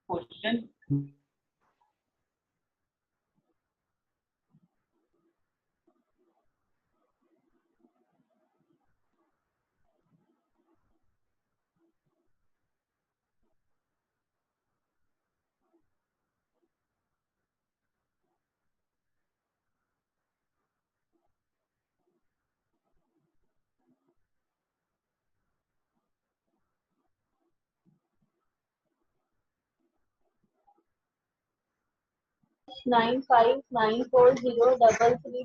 Question. 959403.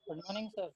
Good morning, sir.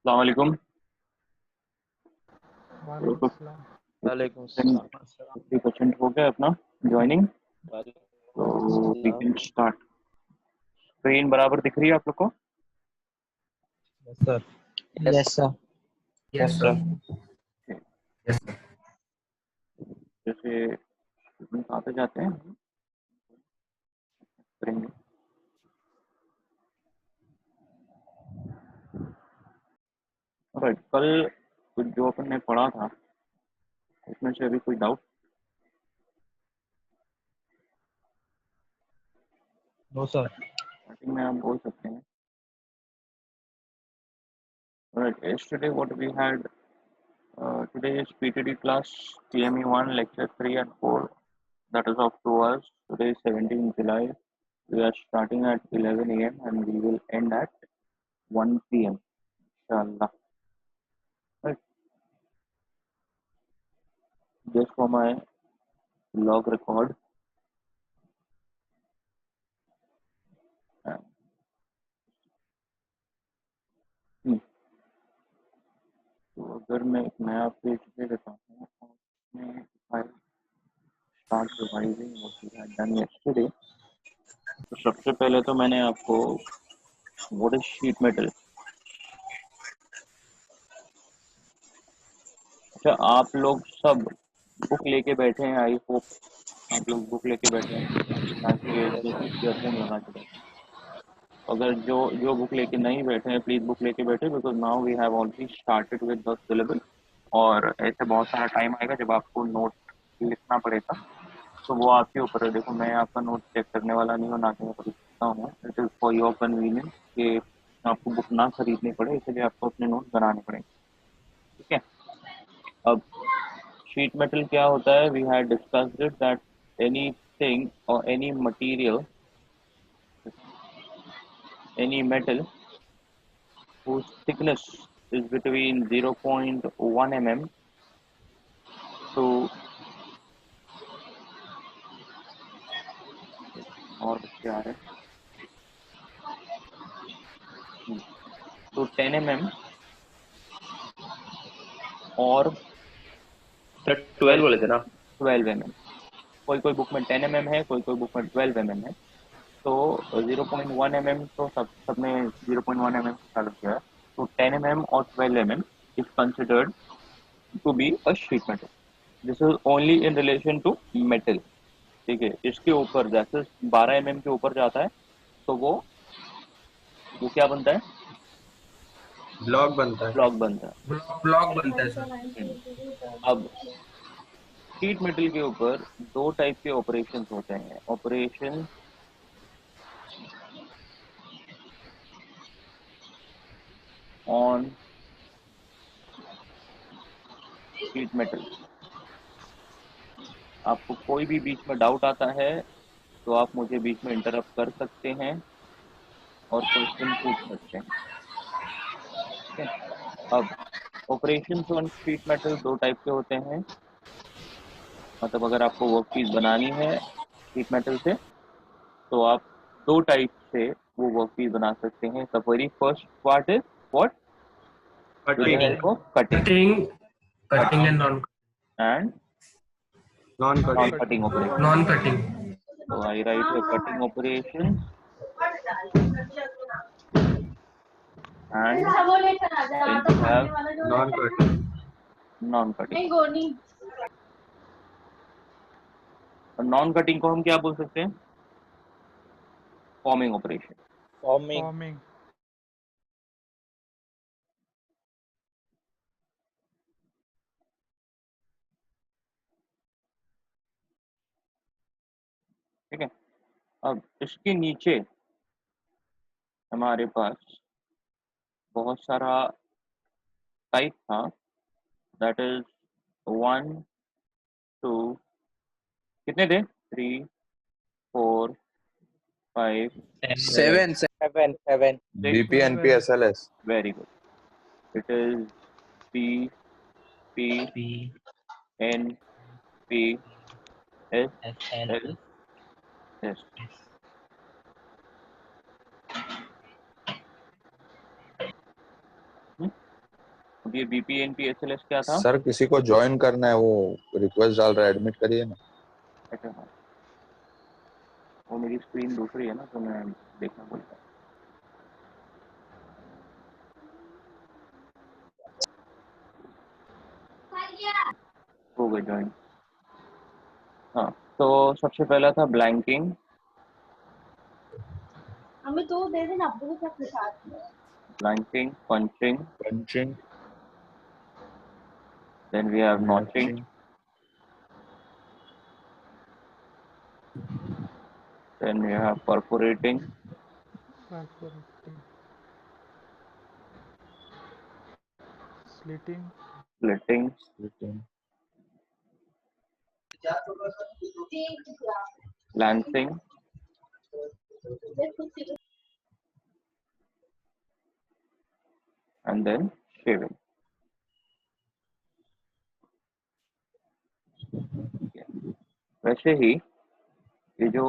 अस्सलाम वालेकुम। वालेकुम सलाम। 50% हो गया अपना ज्वाइनिंग, तो वी कैन स्टार्ट। स्क्रीन बराबर दिख रही है आप लोग को? Yes sir. Yes, sir. Yes, sir. जैसे स्टूडेंट आते जाते हैं करेंगे। राइट, कल कुछ जो अपन ने पढ़ा था उसमें से अभी कोई डाउट? No sir. स्टार्टिंग में आप बोल सकते हैं। Right, yesterday what we had, today is PTD class TME 1 lecture 3 and 4, that is of 2 hours. Today is 17 July. We are starting at 11 a.m. and we will end at 1 p.m. Inshallah. Right. Just for my log record. तो अगर मैं एक नया page दे देता हूँ और उसमें file start revising what we had done yesterday, तो सबसे पहले तो मैंने आपको व्हाट इज शीट मेटल। अच्छा, आप लोग सब बुक लेके बैठे हैं, आई होप आप लोग बुक लेके बैठे हैं ताकि ईयरफोन लगा के बैठे। अगर जो जो बुक लेके नहीं बैठे हैं प्लीज बुक लेके बैठे, because now we have already started with the syllabus. और ऐसे बहुत सारा टाइम आएगा जब आपको नोट लिखना पड़ेगा, तो वो आपके ऊपर है। देखो, मैं आपका नोट चेक करने वाला नहीं हूँ, ना कि मैं कभी लिखता हूँ। It is for your convenience कि आपको बुक ना खरीदनी पड़े, इसलिए आपको अपने नोट बनाने पड़ेंगे। ठीक है। अब शीट मेटल क्या होता है? We had discussed it that anything और any material, any metal whose thickness is between 0.1 mm to और बच्चे आ रहे हैं तो 10 mm और सर 12 बोले थे ना? 12 mm। कोई कोई बुक में 10 mm है, कोई कोई बुक में 12 mm है। तो 0.1 mm तो सब में 0.1 mm चालू किया है। तो 10 mm और 12 mm is considered to be a sheet metal. This is only in relation to metal. ठीक है। इसके ऊपर जैसे 12 mm के ऊपर जाता है तो वो क्या बनता है? ब्लॉक बनता है। ब्लॉक बनता है। ब्लॉक बनता है सर। अब शीट मेटल के ऊपर दो टाइप के ऑपरेशंस होते हैं। Operation on sheet metal. आपको कोई भी बीच में डाउट आता है तो आप मुझे बीच में इंटरप्ट कर सकते हैं और क्वेश्चन पूछ सकते हैं। ठीक है। अब ऑपरेशंस ऑन शीट मेटल दो टाइप के होते हैं। मतलब अगर आपको वर्कपीस बनानी है शीट मेटल से तो आप दो टाइप से वो वर्कपीस बना सकते हैं। The very first part is what? with the help of cutting Cutting and non and non-cutting. non-cutting operation. non-cutting. So I write here cutting operations and then we have non-cutting. non-cutting. और non-cutting को हम क्या बोल सकते हैं? Forming operation. Forming. ठीक है। अब इसके नीचे हमारे पास बहुत सारा टाइप था। दैट इज 1 2 कितने थे? 3 4 5 Seven. 7 7 6। BPNP SLS. Very good. It is P P N P S L S। ये बीपीएनपी एसएलएस क्या था? सर किसी को ज्वाइन करना है, वो रिक्वेस्ट डाल रहा है, एडमिट करिए ना। अच्छा हाँ, वो मेरी स्क्रीन दूसरी है ना, तो मैं देखना पड़ता है। हो गए ज्वाइन। हाँ, तो सबसे पहला था ब्लैंकिंग, हमें तो दे देना अब्बू के साथ में। Blanking, punching, punching, then we have notching, then we have perforating, slitting, splitting, lancing, and then shaving. वैसे ही ये जो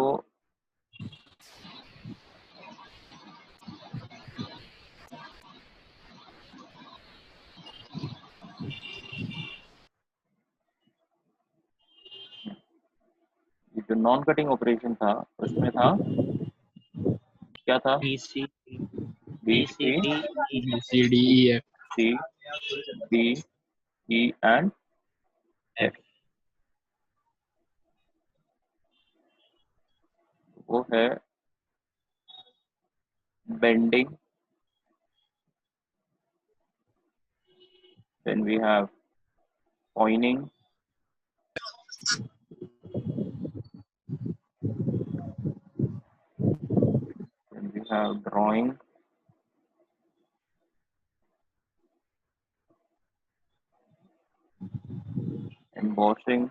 नॉन कटिंग ऑपरेशन था उसमें था क्या था? B C B C C D B C D E F. C D E and F. वो है bending, then we have pointing, then we have drawing, embossing,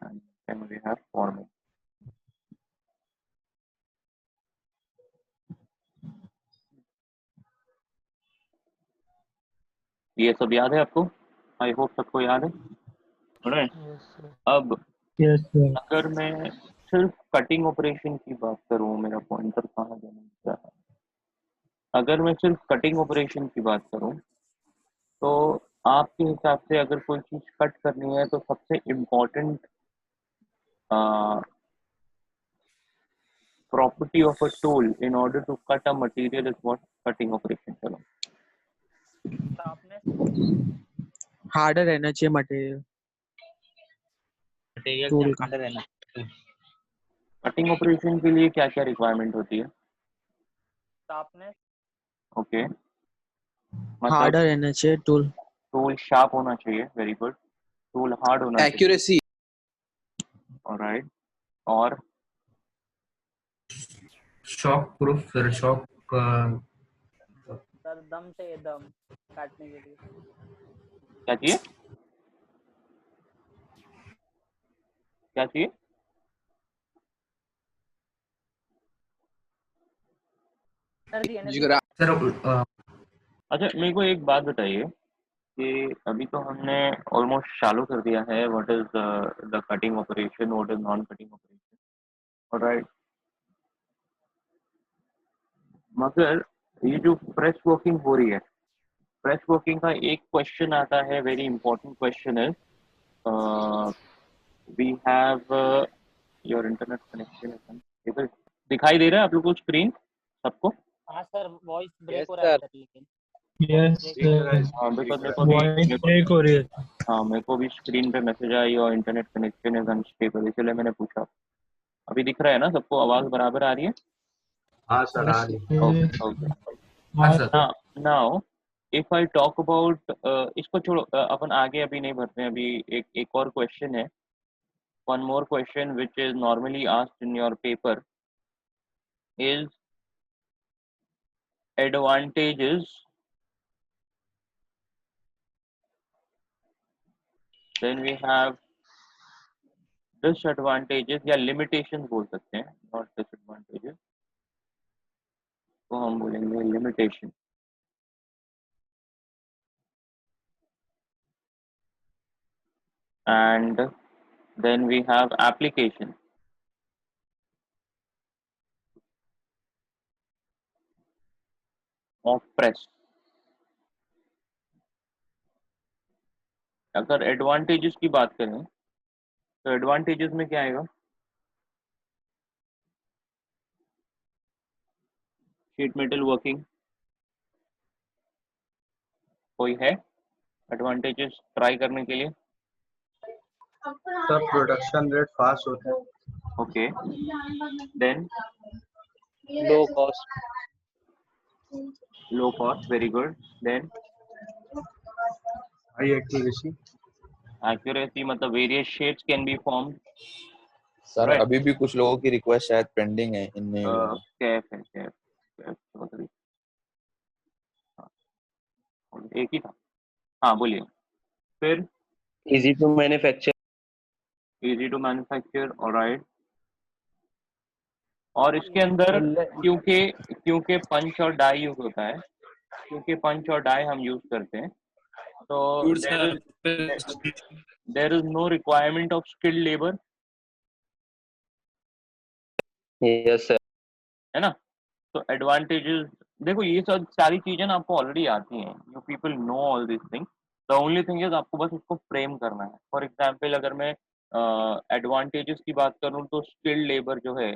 and then we have forming. ये सब याद है आपको? I hope सबको याद है। Alright. Yes, sir. अब Yes, sir. अगर मैं सिर्फ कटिंग ऑपरेशन की बात करूं, मेरा पॉइंटर कहाँ जाना है? अगर मैं सिर्फ कटिंग ऑपरेशन की बात करूं तो आपके हिसाब से अगर कोई चीज कट करनी है तो सबसे important property of a tool in order to cut a material is what? Cutting operation. चलो Harder रहना चाहिए मटेरियल टूल का। कटिंग ऑपरेशन के लिए क्या क्या रिक्वायरमेंट होती है? ओके, मतलब हार्डर रहना चाहिए टूल। टूल शार्प होना चाहिए, वेरी गुड। टूल हार्ड होना चाहिए, एक्यूरेसी, ऑलराइट। और shock proof sir, shock sir दम से दम काटने के लिए। क्या चाहिए? क्या चाहिए? सर दी एनर्जी। सर अच्छा, मेरे को एक बात बताइए कि अभी तो हमने ऑलमोस्ट चालू कर दिया है what is the cutting operation, what is non cutting operation, alright. मगर ये जो प्रेस वर्किंग हो रही है, प्रेस वर्किंग का एक क्वेश्चन आता है, वेरी इंपॉर्टेंट क्वेश्चन है। We have your internet connection दिखाई दे रहा है आप लोगों को स्क्रीन सबको? हाँ सर, वॉइस ब्रेक Yes, हो रहा है sir. सर, लेकिन Yes, हाँ, बिकॉज मेरे को वॉइस ब्रेक हो रही है। हाँ, मेरे को भी स्क्रीन पे मैसेज आई और इंटरनेट कनेक्शन इज अनस्टेबल, इसलिए मैंने पूछा। अभी दिख रहा है ना सबको? आवाज बराबर आ रही है? हाँ सर आ रही है। Okay okay. हाँ sir. Now if I talk about, इसको छोड़ो, अपन आगे अभी नहीं बढ़ते हैं। अभी एक और क्वेश्चन है, one more question which is normally asked in your paper is advantages, then we have disadvantages या limitations बोल सकते हैं, not disadvantages, तो हम बोलेंगे limitation। and then we have application। Of press. अगर एडवांटेजेस की बात करें तो एडवांटेजेस में क्या आएगा? शीट मेटल वर्किंग, कोई है एडवांटेजेस ट्राई करने के लिए? सर प्रोडक्शन रेट फास्ट होता है। Okay, then low cost, low cost, very good. Then high accuracy. Accuracy, मतलब various shapes can be form. Sir right, अभी भी कुछ लोगों की रिक्वेस्ट शायद पेंडिंग है, इन नहीं हुई है। कैफ है, कैफ, कैफ चौधरी, हाँ, एक ही था। हाँ बोलिए फिर। easy to manufacture, easy to manufacture, alright. और इसके अंदर क्योंकि क्योंकि पंच और डाई यूज होता है, क्योंकि पंच और डाई हम यूज करते हैं, तो there is no requirement of skilled labour, yes sir, है ना। तो एडवांटेजेस देखो, ये सब सारी चीजें ना आपको ऑलरेडी आती हैं, you people know all this thing. The only thing is आपको बस उसको फ्रेम करना है। फॉर एग्जाम्पल अगर मैं एडवांटेजेस की बात करूं तो स्किल्ड लेबर जो है,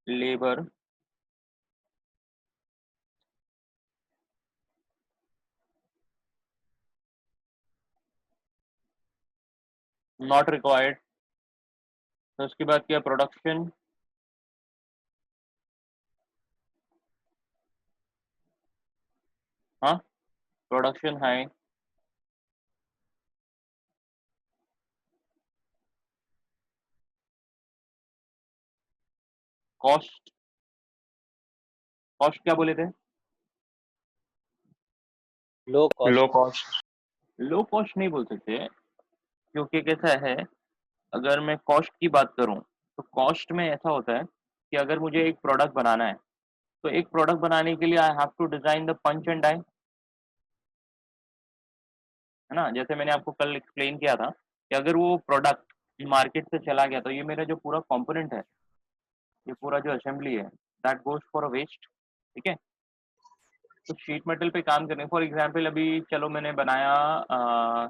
लेबर नॉट रिक्वायर्ड। तो उसके बाद क्या? प्रोडक्शन, हाँ, प्रोडक्शन हाई, कॉस्ट, कॉस्ट क्या बोले थे? Low low cost, cost, low cost नहीं बोल सकते, क्योंकि कैसा है, अगर मैं कॉस्ट की बात करूं तो कॉस्ट में ऐसा होता है कि अगर मुझे एक प्रोडक्ट बनाना है, तो एक प्रोडक्ट बनाने के लिए I have to design the punch and die, है ना। जैसे मैंने आपको कल एक्सप्लेन किया था कि अगर वो प्रोडक्ट मार्केट से चला गया तो ये मेरा जो पूरा कंपोनेंट है, ये पूरा जो असेंबली है, that goes for a waste, ठीक है। तो शीट मेटल पे काम करने, फॉर एग्जांपल अभी चलो मैंने बनाया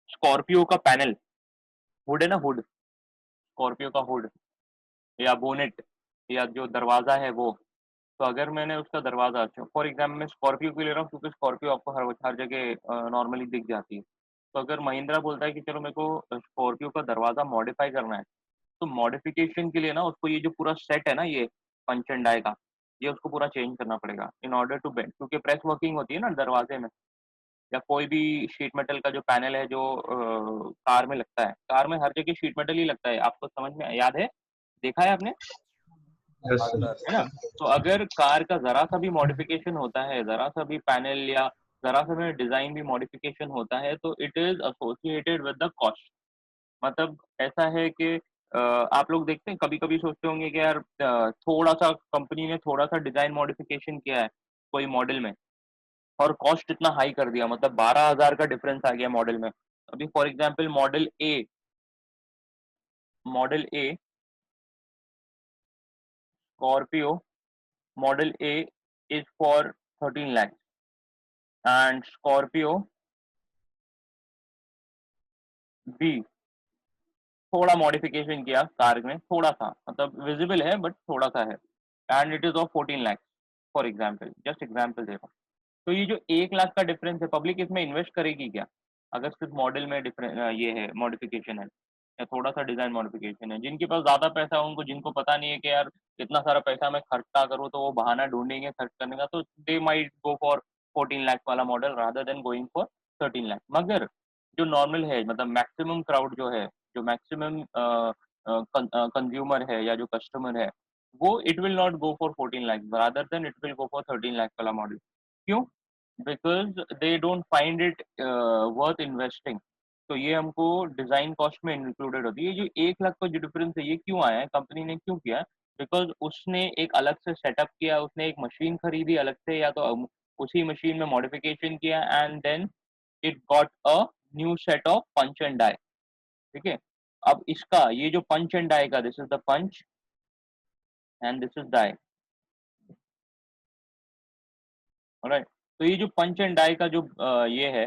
स्कॉर्पियो का पैनल, हुड है ना, हुड, स्कॉर्पियो का हुड या बोनेट या जो दरवाजा है वो। तो अगर मैंने उसका दरवाजा, फॉर एग्जाम्पल मैं स्कॉर्पियो को ले रहा हूँ क्योंकि स्कॉर्पियो आपको हर जगह नॉर्मली दिख जाती है। तो अगर महिंद्रा बोलता है कि चलो मेरे को स्कॉर्पियो का दरवाजा मॉडिफाई करना है, तो मॉडिफिकेशन के लिए ना उसको ये जो पूरा सेट है ना, ये पंच एंड डाई का, ये उसको पूरा चेंज करना पड़ेगा इन ऑर्डर टू बेंड, क्योंकि प्रेस वर्किंग होती है ना दरवाजे में, या कोई भी शीट मेटल का जो पैनल है जो कार में लगता है, कार में हर जगह शीट मेटल ही लगता है, आपको समझ में याद है, देखा है आपने, यस हाँ सर। सर। है ना। तो अगर कार का जरा सा भी मॉडिफिकेशन होता है, जरा सा भी पैनल या जरा सा भी डिजाइन भी मॉडिफिकेशन होता है, तो it is associated with the cost. मतलब ऐसा है कि आप लोग देखते हैं, कभी कभी सोचते होंगे कि यार थोड़ा सा कंपनी ने थोड़ा सा डिजाइन मॉडिफिकेशन किया है कोई मॉडल में, और कॉस्ट इतना हाई कर दिया, मतलब 12,000 का डिफरेंस आ गया मॉडल में। अभी for example model A Scorpio model A is for 13 lakh, and Scorpio B थोड़ा मॉडिफिकेशन किया कार में, थोड़ा सा, मतलब विजिबल है बट थोड़ा सा है, and it is of 14 lakh, for example, just example दे रहा हूँ। तो ये जो 1 लाख का डिफरेंस है, पब्लिक इसमें इन्वेस्ट करेगी क्या अगर सिर्फ मॉडल में डिफरेंस ये है, मॉडिफिकेशन है या थोड़ा सा डिजाइन मॉडिफिकेशन है। जिनके पास ज्यादा पैसा है उनको, जिनको पता नहीं है कि यार इतना सारा पैसा मैं खर्चा करूँ, तो वो बहाना ढूंढेंगे खर्च करने का, तो they might go for 14 lakh वाला model rather than going for 13 lakh. मगर जो नॉर्मल है, मतलब मैक्सिमम क्राउड जो है, जो मैक्सिमम कंज्यूमर है या जो कस्टमर है, वो it will not go for 14 lakh, rather than it will go for 13 lakh वाला मॉडल। क्यों? Because they don't find it worth investing. तो ये हमको डिजाइन कॉस्ट में इंक्लूडेड होती है। ये जो 1 लाख का जो डिफरेंस है, ये क्यों आया है, कंपनी ने क्यों किया? बिकॉज उसने एक अलग से सेटअप किया, उसने एक मशीन खरीदी अलग से, या तो उसी मशीन में मॉडिफिकेशन किया, and then it got a new set of punch and die, ठीक है। अब इसका ये जो पंच एंड डाई का, this is the punch and this is die, alright. तो ये जो पंच एंड डाई का जो ये है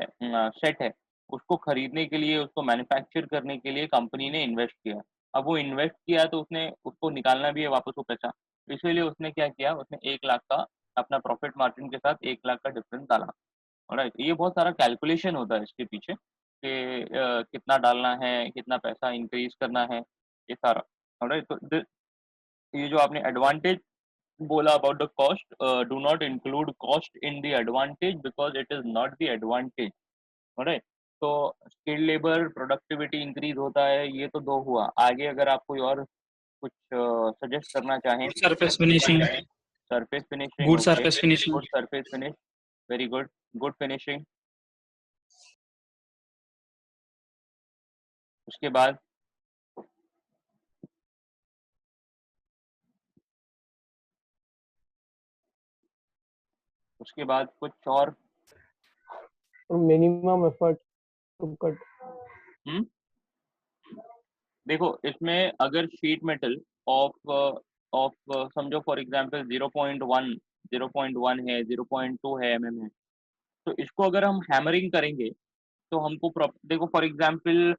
सेट है, उसको खरीदने के लिए, उसको मैन्युफैक्चर करने के लिए कंपनी ने इन्वेस्ट किया। अब वो इन्वेस्ट किया तो उसने उसको निकालना भी है वापस वो पैसा, इसीलिए उसने क्या किया, उसने 1 लाख का अपना प्रॉफिट मार्जिन के साथ 1 लाख का डिफरेंस डाला। ऑलराइट, ये बहुत सारा कैलकुलेशन होता है इसके पीछे कि कितना डालना है, कितना पैसा इंक्रीज करना है, ये सारा। ऑलराइट, तो ये जो आपने एडवांटेज बोला about the cost, do not include cost in the advantage because it is not the advantage, alright। तो स्किल्ड लेबर प्रोडक्टिविटी इंक्रीज होता है, ये तो 2 हुआ। आगे अगर आप कोई और कुछ सजेस्ट करना चाहें, Surface finishing. Surface finishing, Good surface finishing. Good surface finish, very good, good finishing. उसके बाद कुछ और minimum effort to cut. देखो, इसमें अगर शीट मेटल ऑफ समझो फॉर एग्जांपल 0.1 है, 0.2 है है, तो इसको अगर हम हैमरिंग करेंगे तो हमको देखो फॉर एग्जांपल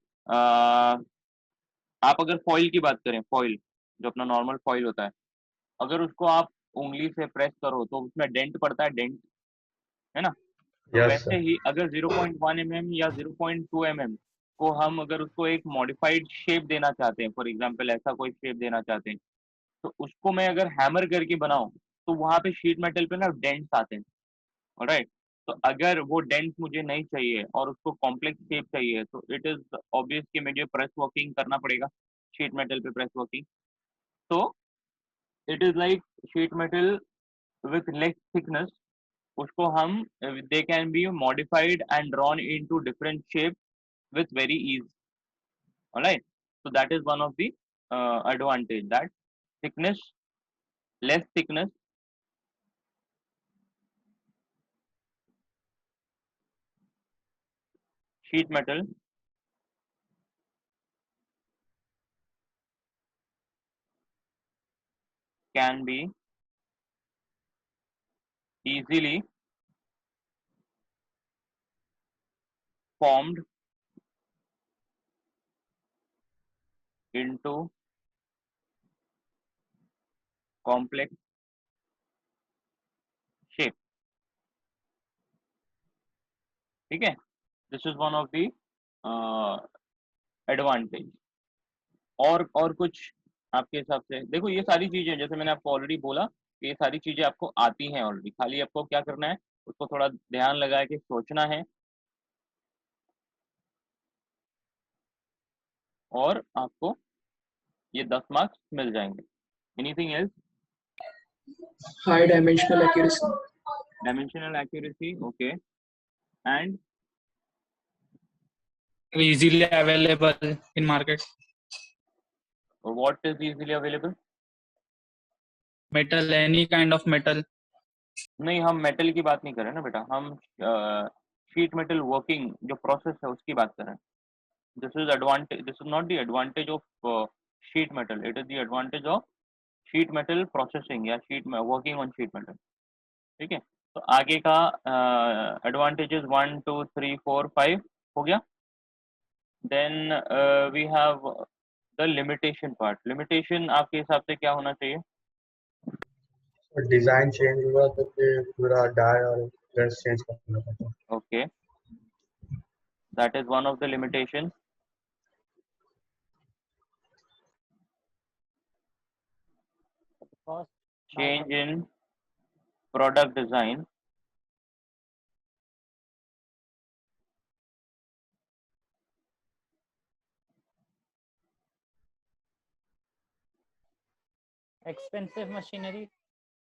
आप अगर फॉइल की बात करें, फॉइल जो अपना नॉर्मल फॉइल होता है, अगर उसको आप उंगली से प्रेस करो तो उसमें डेंट पड़ता है, डेंट, है ना। तो Yes, वैसे sir. ही अगर 0.1 या 0.2 को हम अगर उसको एक मॉडिफाइड शेप देना चाहते हैं, फॉर एग्जांपल ऐसा कोई शेप देना चाहते हैं, तो उसको मैं अगर हैमर करके बनाऊं तो वहां पे शीट मेटल पे ना डेंट्स आते हैं। ऑलराइट, तो अगर वो डेंट्स मुझे नहीं चाहिए और उसको कॉम्प्लेक्स शेप चाहिए, तो इट इज ऑब्वियस कि मुझे प्रेस वर्किंग करना पड़ेगा, शीट मेटल पे प्रेस वर्किंग। तो it is like sheet metal with less thickness, उसको हम they can be modified and drawn into different shape with very ease, all right। So that is one of the advantage, that thickness, less thickness, sheet metal can be easily formed into complex shape, ठीक है। This is one of the advantage. और कुछ आपके हिसाब से? देखो, ये सारी चीजें जैसे मैंने आपको ऑलरेडी बोला, ये सारी चीजें आपको आती हैं ऑलरेडी, खाली आपको क्या करना है, उसको थोड़ा ध्यान लगा के सोचना है और आपको ये 10 मार्क्स मिल जाएंगे। Anything else? High dimensional accuracy. Dimensional accuracy, okay, and Easily available in market. what is easily available? Metal, any kind of metal. नहीं, हम मेटल की बात नहीं कर रहे ना बेटा, हम शीट मेटल वर्किंग जो प्रोसेस है उसकी बात कर रहे हैं। This is advantage, this is not the advantage of sheet metal, it is the advantage of sheet metal processing या sheet working on sheet metal, ठीक है। तो आगे का एडवांटेजेस 1 2 3 4 5 हो गया। Then we have the limitation part. Limitation आपके हिसाब से क्या होना चाहिए? डिजाइन चेंज हुआ तो फिर पूरा डाई और प्रेस चेंज करना पड़ता है। Okay, that is one of the limitation. Change in product design, Expensive machinery.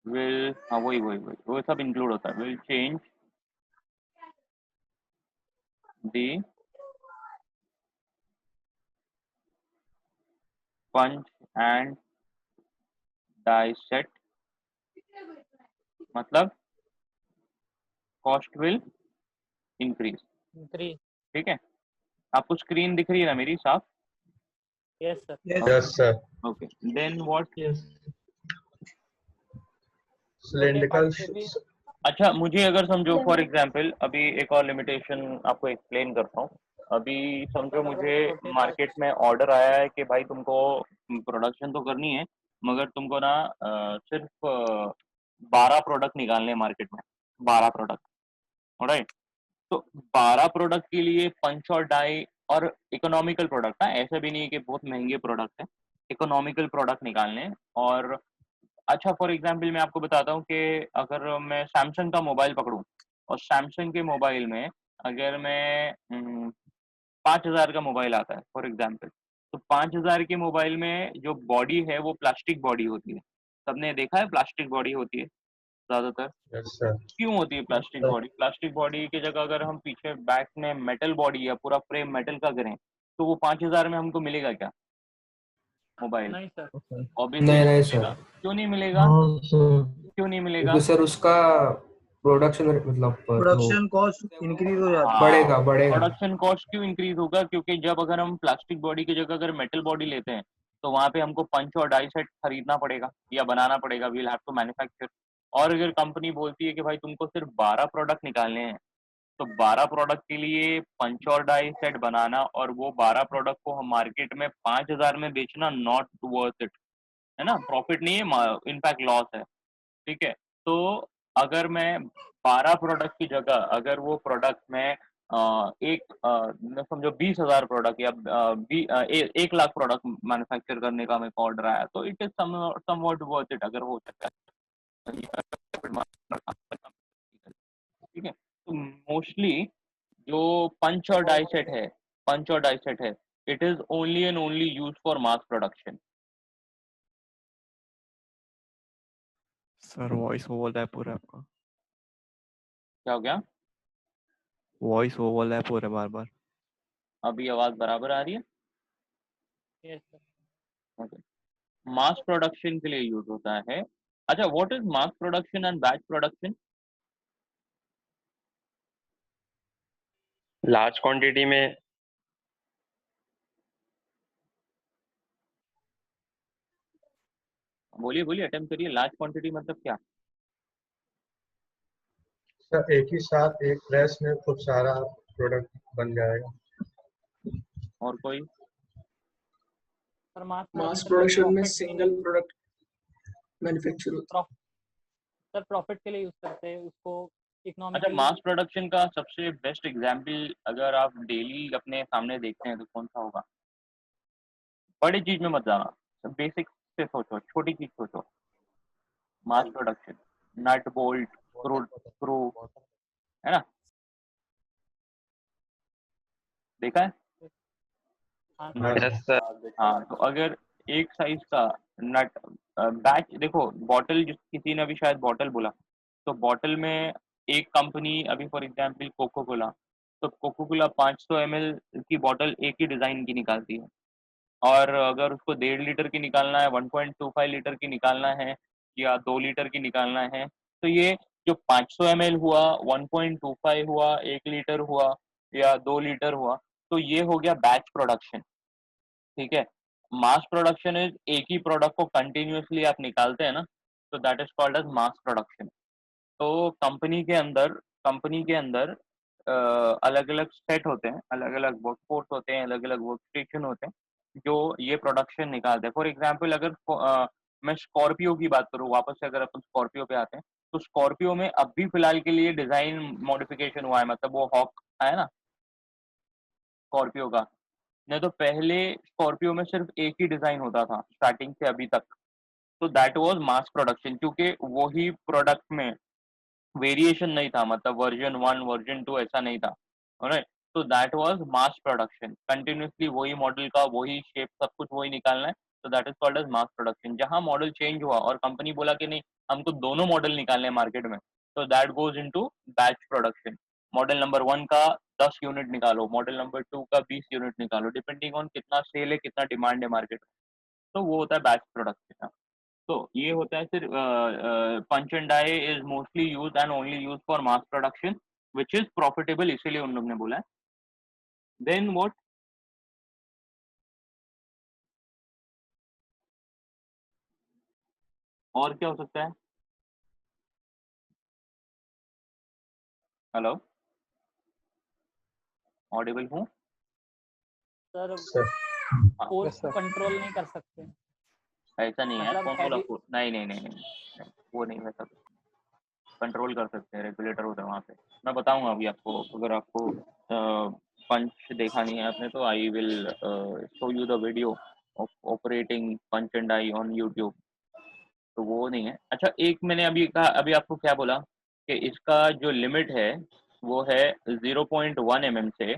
will हाँ वही वो सब इंक्लूड होता है। will change the punch and die set, मतलब कॉस्ट विल इंक्रीज, ठीक है। आपको स्क्रीन दिख रही है ना मेरी साफ? Yes, sir. Yes, sir. Okay, then what? Yes. Cylindrical अच्छा मुझे अगर समझो फॉर एग्जांपल अभी एक और लिमिटेशन आपको एक्सप्लेन करता हूँ। अभी समझो मुझे मार्केट में ऑर्डर आया है कि भाई तुमको प्रोडक्शन तो करनी है, मगर तुमको ना सिर्फ 12 प्रोडक्ट निकालने हैं मार्केट में, 12 प्रोडक्ट। ऑलराइट, तो 12 प्रोडक्ट के लिए पंच और डाई और इकोनॉमिकल प्रोडक्ट है, ऐसा भी नहीं है कि बहुत महंगे प्रोडक्ट है, इकोनॉमिकल प्रोडक्ट निकालने हैं। और अच्छा फॉर एग्जांपल मैं आपको बताता हूँ कि अगर मैं सैमसंग का मोबाइल पकड़ूं और सैमसंग के मोबाइल में अगर मैं 5,000 का मोबाइल आता है फॉर एग्जांपल, तो 5,000 के मोबाइल में जो बॉडी है वो प्लास्टिक बॉडी होती है। सबने देखा है प्लास्टिक बॉडी होती है ज्यादातर। Yes sir. क्यों होती है प्लास्टिक बॉडी? प्लास्टिक बॉडी की जगह अगर हम पीछे बैक में मेटल बॉडी या पूरा फ्रेम मेटल का करें तो वो 5,000 में हमको मिलेगा क्या मोबाइल? नहीं सर। ऑब्वियसली नहीं नहीं नहीं मिलेगा। सर। क्यों नहीं मिलेगा? हाँ सर, क्यों नहीं मिलेगा? क्योंकि सर उसका प्रोडक्शन मतलब वो प्रोडक्शन कॉस्ट इंक्रीज हो जाती है। हाँ, बढ़ेगा। प्रोडक्शन कॉस्ट क्यों इंक्रीज होगा? क्योंकि जब अगर हम प्लास्टिक बॉडी की जगह अगर मेटल बॉडी लेते हैं तो वहां पे हमको पंच और डाई सेट खरीदना पड़ेगा या बनाना पड़ेगा, वील हैव टू मैन्युफैक्चर। और अगर कंपनी बोलती है कि भाई तुमको सिर्फ 12 प्रोडक्ट निकालने हैं, तो 12 प्रोडक्ट के लिए पंच और डाई सेट बनाना और वो 12 प्रोडक्ट को हम मार्केट में 5,000 में बेचना, नॉट वर्थ इट, है ना? प्रॉफिट नहीं है, इनफैक्ट लॉस है। ठीक है, तो अगर मैं 12 प्रोडक्ट की जगह अगर वो प्रोडक्ट में मैं समझो 20,000 प्रोडक्ट या 1 लाख प्रोडक्ट मैन्युफैक्चर करने का मेरे को ऑर्डर आया, तो it is somewhat worth it, अगर हो सकता है। ठीक है, तो मोस्टली जो पंच और डाई सेट है, पंच और डाई सेट है, it is only and only use for mass production. Sir voice overlap है पूरा आपका। क्या हो गया? वॉइस ओवरलैप है पूरा बार बार। अभी आवाज बराबर आ रही है? Yes sir. Okay, mass production के लिए यूज होता है। अच्छा, what is mass production and batch production? Large quantity में बोलिए बोलिए, अटेम्प्ट करिए। लार्ज क्वांटिटी मतलब क्या? सर एक ही साथ एक प्रेस में खूब सारा प्रोडक्ट बन जाएगा। और कोई? सर मास मास प्रोडक्शन प्रोडक्शन में प्रॉफिट के लिए, सिंगल प्रोडक्ट मैन्युफैक्चर होता सर प्रॉफिट के लिए यूज करते हैं उसको। अच्छा, इकोनॉमिकली मास प्रोडक्शन का सबसे बेस्ट एग्जाम्पल अगर आप डेली अपने सामने देखते हैं तो कौन सा होगा? बड़ी चीज में मत जाना, बेसिक से सोचो, छोटी चीज सोचो। Mass production, nut bolt, screw screw, है ना? देखा है? हाँ यस सर। हाँ, तो अगर एक साइज का नट बैच देखो, बॉटल किसी ने अभी शायद बॉटल बोला, तो बॉटल में एक कंपनी अभी फॉर एग्जांपल कोको कोला, तो कोको कोला 500 ml की बॉटल एक ही डिजाइन की निकालती है। और अगर उसको 1.5 लीटर की निकालना है, 1.25 लीटर की निकालना है या 2 लीटर की निकालना है, तो ये जो 500 ml हुआ, 1.25 हुआ, 1 लीटर हुआ या 2 लीटर हुआ, तो ये हो गया बैच प्रोडक्शन। ठीक है, मास प्रोडक्शन इज एक ही प्रोडक्ट को कंटिन्यूअसली आप निकालते हैं ना, तो that is called as mass production. तो कंपनी के अंदर अलग अलग सेट होते हैं, अलग अलग वर्कफोर्स होते हैं, अलग अलग वर्क स्टेशन होते हैं जो ये प्रोडक्शन निकालते हैं। फॉर एग्जांपल अगर मैं स्कॉर्पियो की बात करूँ, वापस से अगर अपन स्कॉर्पियो पे आते हैं, तो स्कॉर्पियो में अभी फिलहाल के लिए डिजाइन मॉडिफिकेशन हुआ है, मतलब वो हॉक है ना स्कॉर्पियो का। नहीं तो पहले स्कॉर्पियो में सिर्फ एक ही डिजाइन होता था स्टार्टिंग से अभी तक, तो दैट वाज मास प्रोडक्शन, क्योंकि वही प्रोडक्ट में वेरिएशन नहीं था, मतलब वर्जन 1 वर्जन 2 ऐसा नहीं था। ऑलराइट, तो that was mass production, continuously वही मॉडल का वही शेप सब कुछ वही निकालना है, तो that is called as mass production. जहां मॉडल चेंज हुआ और कंपनी बोला कि नहीं हमको दोनों मॉडल निकालने हैं मार्केट में, तो that goes into batch production. Model number 1 का 10 यूनिट निकालो, मॉडल नंबर 2 का 20 यूनिट निकालो, डिपेंडिंग ऑन कितना सेल है, कितना डिमांड है मार्केट में, तो वो होता है बैच प्रोडक्शन। तो ये होता है सिर्फ punch and die is mostly use and only use for mass production which is profitable, इसीलिए उन लोग ने बोला है। Then what? और क्या हो सकता है? हेलो, ऑडिबल हूँ? सर सर फोर्स कंट्रोल नहीं कर सकते, ऐसा नहीं है, मतलब फॉर्मूला heavy- फोर्स नहीं, वो नहीं, वैसा कंट्रोल कर सकते हैं, रेगुलेटर होता है वहाँ पे। मैं बताऊंगा अभी आपको, अगर आपको पंच देखा नहीं है आपने, तो I will show you the video of operating punch and die on YouTube. तो वो नहीं है। अच्छा, एक मैंने अभी कहा, अभी आपको क्या बोला कि इसका जो लिमिट है वो है 0.1 mm से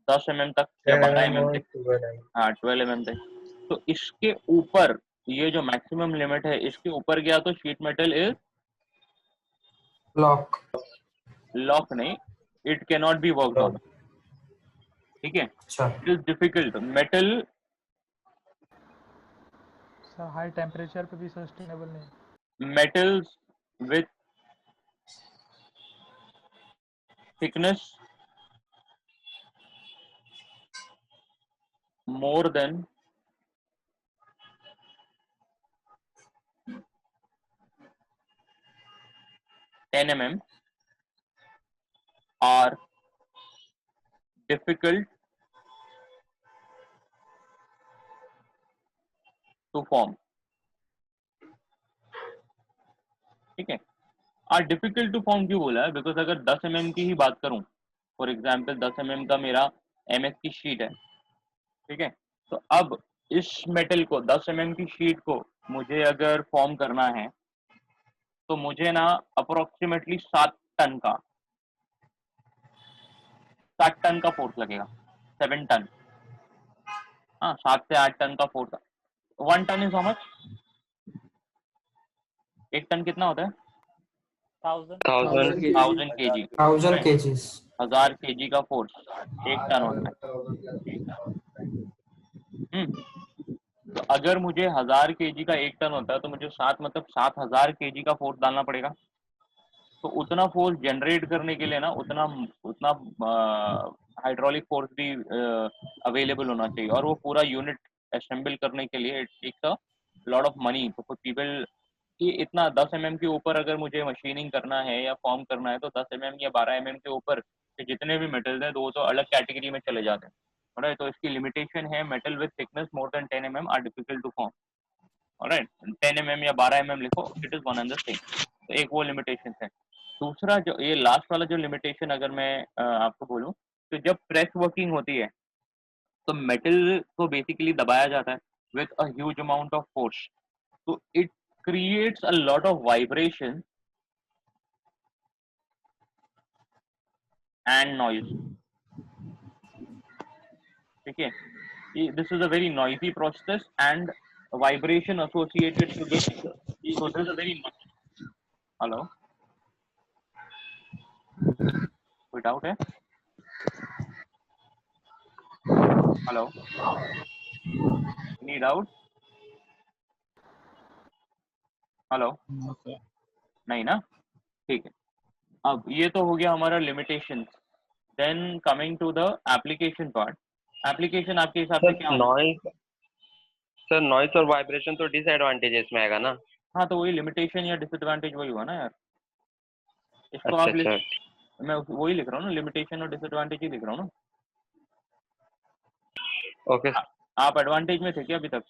10 mm तक या 12 mm और तक। 12 हाँ, 12 mm तक। तो इसके ऊपर, ये जो मैक्सिमम लिमिट है, इसके ऊपर गया तो sheet metal is lock. Lock नहीं, it can not be worked on. ठीक है, अच्छा, it is difficult metal. Sir high temperature पे भी सस्टेनेबल नहीं। Metals with thickness more than 10 mm are difficult to form। ठीक है, आर डिफिकल्ट टू फॉर्म क्यों बोला है? बिकॉज अगर 10 mm की ही बात करूं, फॉर एग्जांपल 10 mm का मेरा MS की शीट है, ठीक है, तो अब इस मेटल को 10 mm की शीट को मुझे अगर फॉर्म करना है तो मुझे ना अप्रोक्सीमेटली 7 टन का फोर्स लगेगा। 7 टन, हाँ, 7 से 8 टन का force. 1 ton is how much? 1 ton कितना होता है? 1000 1000 kg। 1000 kgs। 1000 kg का फोर्स 1 टन होता है। तो अगर मुझे 1000 kg का 1 टन होता है तो मुझे 7 मतलब 7000 kg का फोर्स डालना पड़ेगा। तो उतना फोर्स जनरेट करने के लिए ना उतना हाइड्रोलिक फोर्स भी अवेलेबल होना चाहिए, और वो पूरा यूनिट असेंबल करने के लिए it takes a lot of money. तो पीपल कि इतना 10 mm के ऊपर अगर मुझे मशीनिंग करना है या फॉर्म करना है, तो 10 mm या 12 mm के ऊपर के जितने भी मेटल्स हैं वो तो अलग कैटेगरी में चले जाते हैं। ऑलराइट, तो इसकी लिमिटेशन है, metal with thickness more than 10 mm are difficult to form. Alright, 10 mm या 12 mm लिखो, it is one and the same. तो एक वो लिमिटेशन है। दूसरा जो ये लास्ट वाला जो लिमिटेशन अगर मैं आपको बोलूं, तो जब प्रेस वर्किंग होती है तो मेटल को बेसिकली दबाया जाता है with a huge amount of force, तो it creates a lot of vibration and noise। ठीक है, this is a very noisy process and vibration associated to this, so this is a very hello, कोई doubt है? Hello, any doubt? Hello, नहीं ना, ठीक है। अब ये तो हो गया हमारा limitation. Then coming to the application part. Application आपके हिसाब से क्या होना? सर नॉइस और वाइब्रेशन तो डिसएडवांटेजेस में आएगा ना? हाँ, तो वही लिमिटेशन या डिसएडवांटेज वही हुआ ना यार। इसको अच्छा आप अच्छा, मैं वही लिख रहा हूँ ना, लिमिटेशन और डिसएडवांटेज ही लिख रहा हूँ ना। ओके। आप एडवांटेज में थे क्या अभी तक?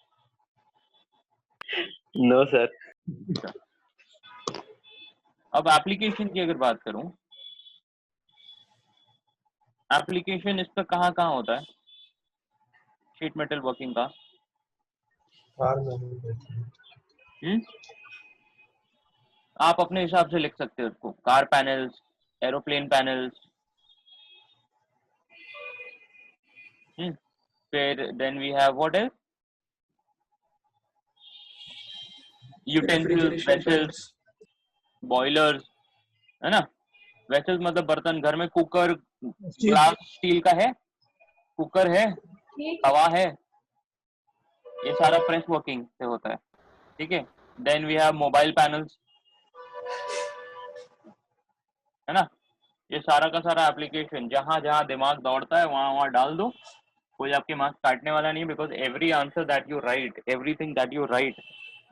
No sir. अब एप्लीकेशन की अगर बात करूं, एप्लीकेशन इसका कहाँ कहाँ होता है शीट मेटल वर्किंग का? कार में आप अपने हिसाब से लिख सकते हो उसको, कार पैनल्स, एरोप्लेन पैनल्स, फिर then we have what else, utensils, vessels, boilers, है ना। वेसल्स मतलब बर्तन, घर में कुकर, ग्लास स्टील का है, कुकर है, तवा है, ये सारा प्रेस वर्किंग से होता है। ठीक है, then we have mobile panels, है ना। ये सारा का सारा एप्लीकेशन, जहां जहां दिमाग दौड़ता है वहां वहां डाल दो, कोई आपके मार्क्स काटने वाला नहीं है, because every answer that you right, everything that you right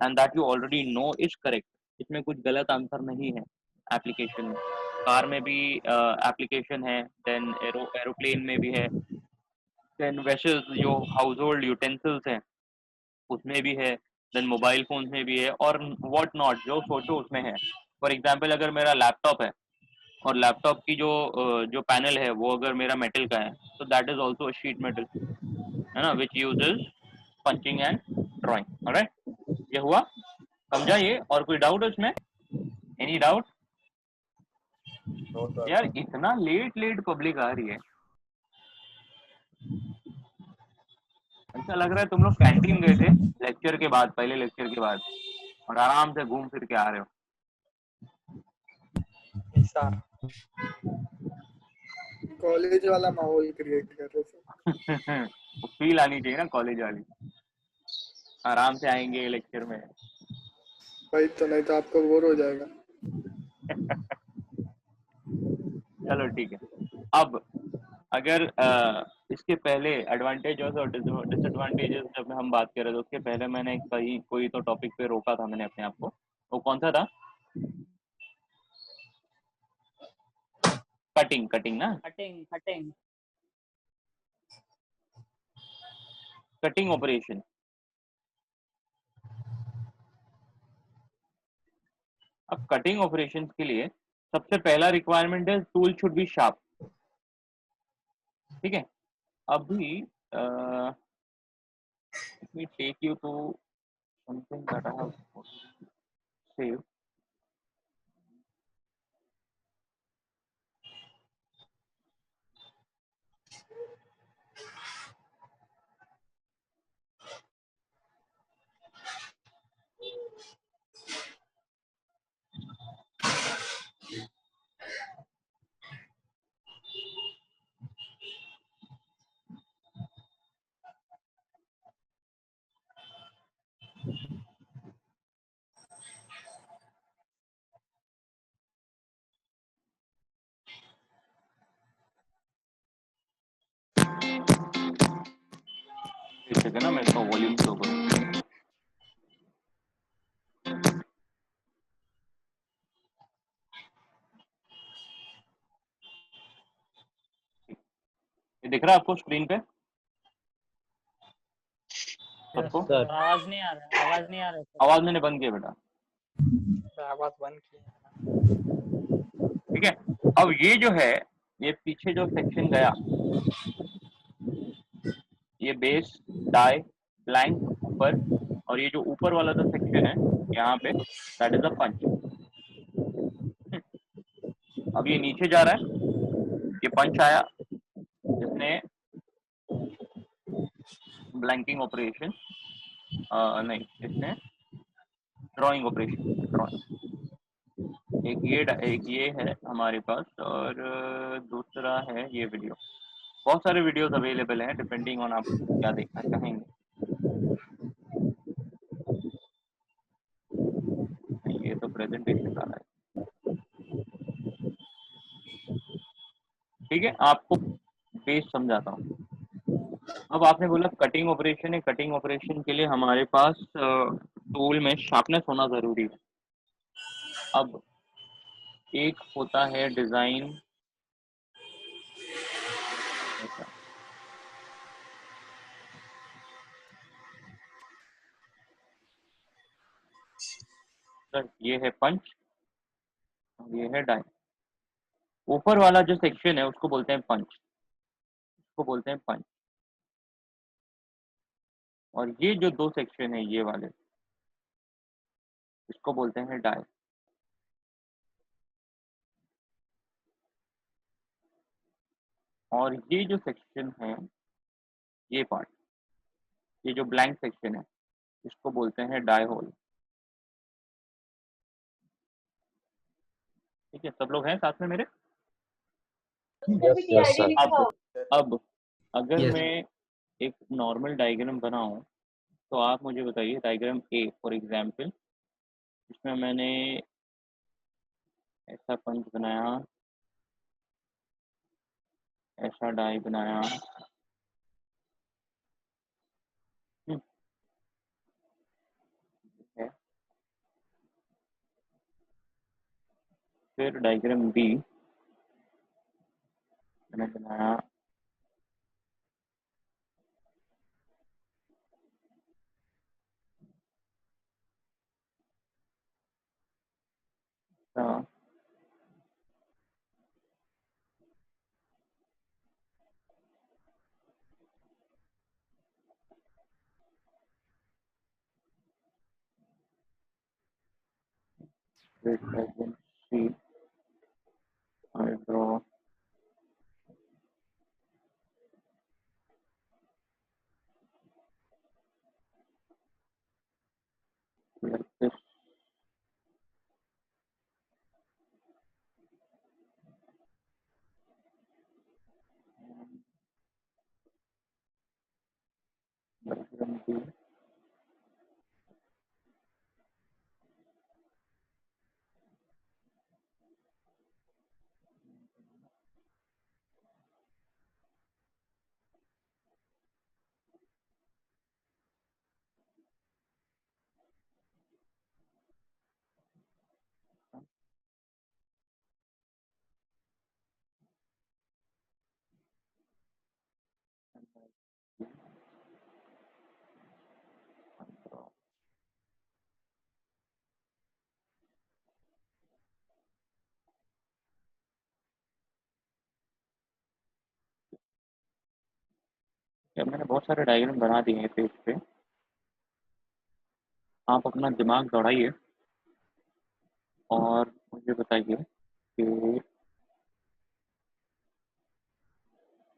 and that you already know is correct. इसमें कुछ गलत आंसर नहीं है एप्लीकेशन में। कार में भी एप्लीकेशन है, देन एरोप्लेन में भी है, देन वेसल्स जो हाउस होल्ड यूटेंसिल्स हैं उसमें भी है, देन मोबाइल फोन में भी है, और व्हाट नॉट जो सोचो उसमें है। फॉर एग्जांपल अगर मेरा लैपटॉप है और लैपटॉप की जो पैनल है वो अगर मेरा मेटल का है तो that is also sheet metal, है ना, which uses punching and drawing. Alright, ये हुआ, समझा ये? और कोई डाउट है उसमें? Any doubt? यार इतना लेट लेट पब्लिक आ रही है, ऐसा लग रहा है तुम लोग कैंटीन गए थे लेक्चर के बाद, पहले लेक्चर के बाद, और आराम से घूम फिर के आ रहे हो। कॉलेज वाला माहौल क्रिएट कर रहे थे। वो फील आनी चाहिए ना कॉलेज वाली, आराम से आएंगे लेक्चर में। भाई तो नहीं तो आपको बोर हो जाएगा। चलो ठीक है। अब अगर इसके पहले एडवांटेजेस और डिसएडवांटेजेस जब हम बात कर रहे थे उसके पहले मैंने कोई तो टॉपिक पे रोका था मैंने अपने आप को, वो कौन सा था? कटिंग ना, कटिंग ऑपरेशन। अब कटिंग ऑपरेशन के लिए सबसे पहला रिक्वायरमेंट है टूल शुड बी शार्प। ठीक है, अभी let me take you to something that I have saved. एक सेकंड ना, मैं इसका वॉल्यूम स्लो करूँ। ये दिख रहा है आपको स्क्रीन पे सबको? आवाज नहीं आ रहा। आवाज मैंने बंद किया बेटा, आवाज बंद की। ठीक है। अब ये जो है, ये पीछे जो सेक्शन गया, ये बेस, डाई, ब्लैंक ऊपर, और ये जो ऊपर वाला जो सेक्शन है यहाँ पे, दैट इज अ पंच। अब ये नीचे जा रहा है, ये पंच आया जिसने ब्लैंकिंग ऑपरेशन, नहीं इसने ड्राइंग ऑपरेशन, ड्राइंग। एक ये है हमारे पास, और दूसरा है ये वीडियो। बहुत सारे वीडियोस अवेलेबल हैं डिपेंडिंग ऑन आप क्या देखना चाहेंगे। ये तो प्रेजेंटेशन आ रहा है, ठीक है, आपको बेस समझाता हूँ। अब आपने बोला कटिंग ऑपरेशन है, कटिंग ऑपरेशन के लिए हमारे पास टूल में शार्पनेस होना जरूरी है। अब एक होता है डिजाइन, ये है पंच और ये है डाई। ऊपर वाला जो सेक्शन है उसको बोलते हैं पंच, उसको बोलते हैं पंच। और ये जो दो सेक्शन है ये वाले, इसको बोलते हैं डाई। और ये जो सेक्शन है, ये पार्ट, ये जो ब्लैंक सेक्शन है, इसको बोलते हैं डाई होल। ठीक है, सब लोग हैं साथ में मेरे? Yes, sir. अब अगर Yes. मैं एक नॉर्मल डायग्राम बनाऊं तो आप मुझे बताइए, डायग्राम ए फॉर एग्जांपल, इसमें मैंने ऐसा पंच बनाया, ऐसा डाई बनाया, है। फिर डायग्राम बी, हमने बनाया था wait, I can see. I draw like this. Diagram B. क्या मैंने बहुत सारे डायग्राम बना दिए हैं पेज पे। आप अपना दिमाग दौड़ाइए और मुझे बताइए कि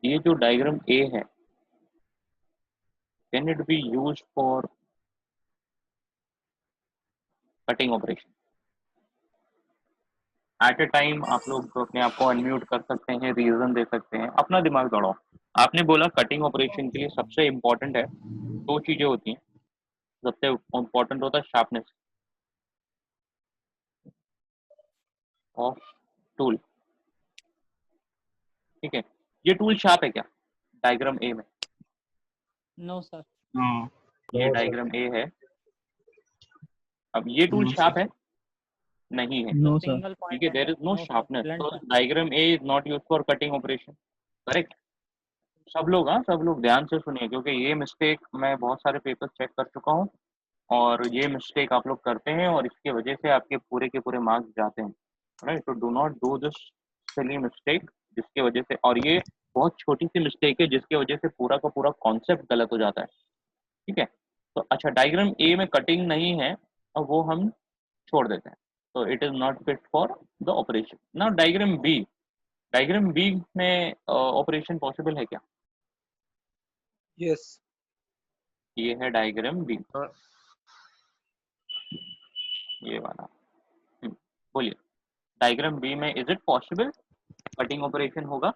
ये जो डायग्राम ए है can it be used for cutting operation? At a time आप लोग अपने आप को अनम्यूट कर सकते हैं, रीजन दे सकते हैं, अपना दिमाग दौड़ाओ। आपने बोला कटिंग ऑपरेशन के लिए सबसे इम्पोर्टेंट है, दो चीजें होती हैं। सबसे इम्पोर्टेंट होता है शार्पनेस ऑफ टूल। ठीक है, ये टूल शार्प है क्या डायग्राम ए में? No sir. ये डायग्राम ए है। अब ये टूल शार्प है? नहीं है। No sir. सिंगल ठीक है, there is no sharpness, blunt तो diagram A is not used for cutting operation. Correct? सब लोग, हाँ सब लोग ध्यान से सुनिए, क्योंकि ये मिस्टेक मैं बहुत सारे पेपर चेक कर चुका हूँ और ये मिस्टेक आप लोग करते हैं और इसकी वजह से आपके पूरे के पूरे मार्क्स जाते हैं। राइट, तो do not do this silly mistake जिसकी वजह से, और ये बहुत छोटी सी मिस्टेक है जिसकी वजह से पूरा का पूरा कॉन्सेप्ट गलत हो जाता है। ठीक है, तो अच्छा डायग्राम ए में कटिंग नहीं है और वो हम छोड़ देते हैं, तो it is not fit for the operation. ना डायग्राम बी में ऑपरेशन पॉसिबल है क्या? यस। ये है डायग्राम बी, ये वाला। बोलिए, डायग्राम बी में is it possible cutting operation होगा?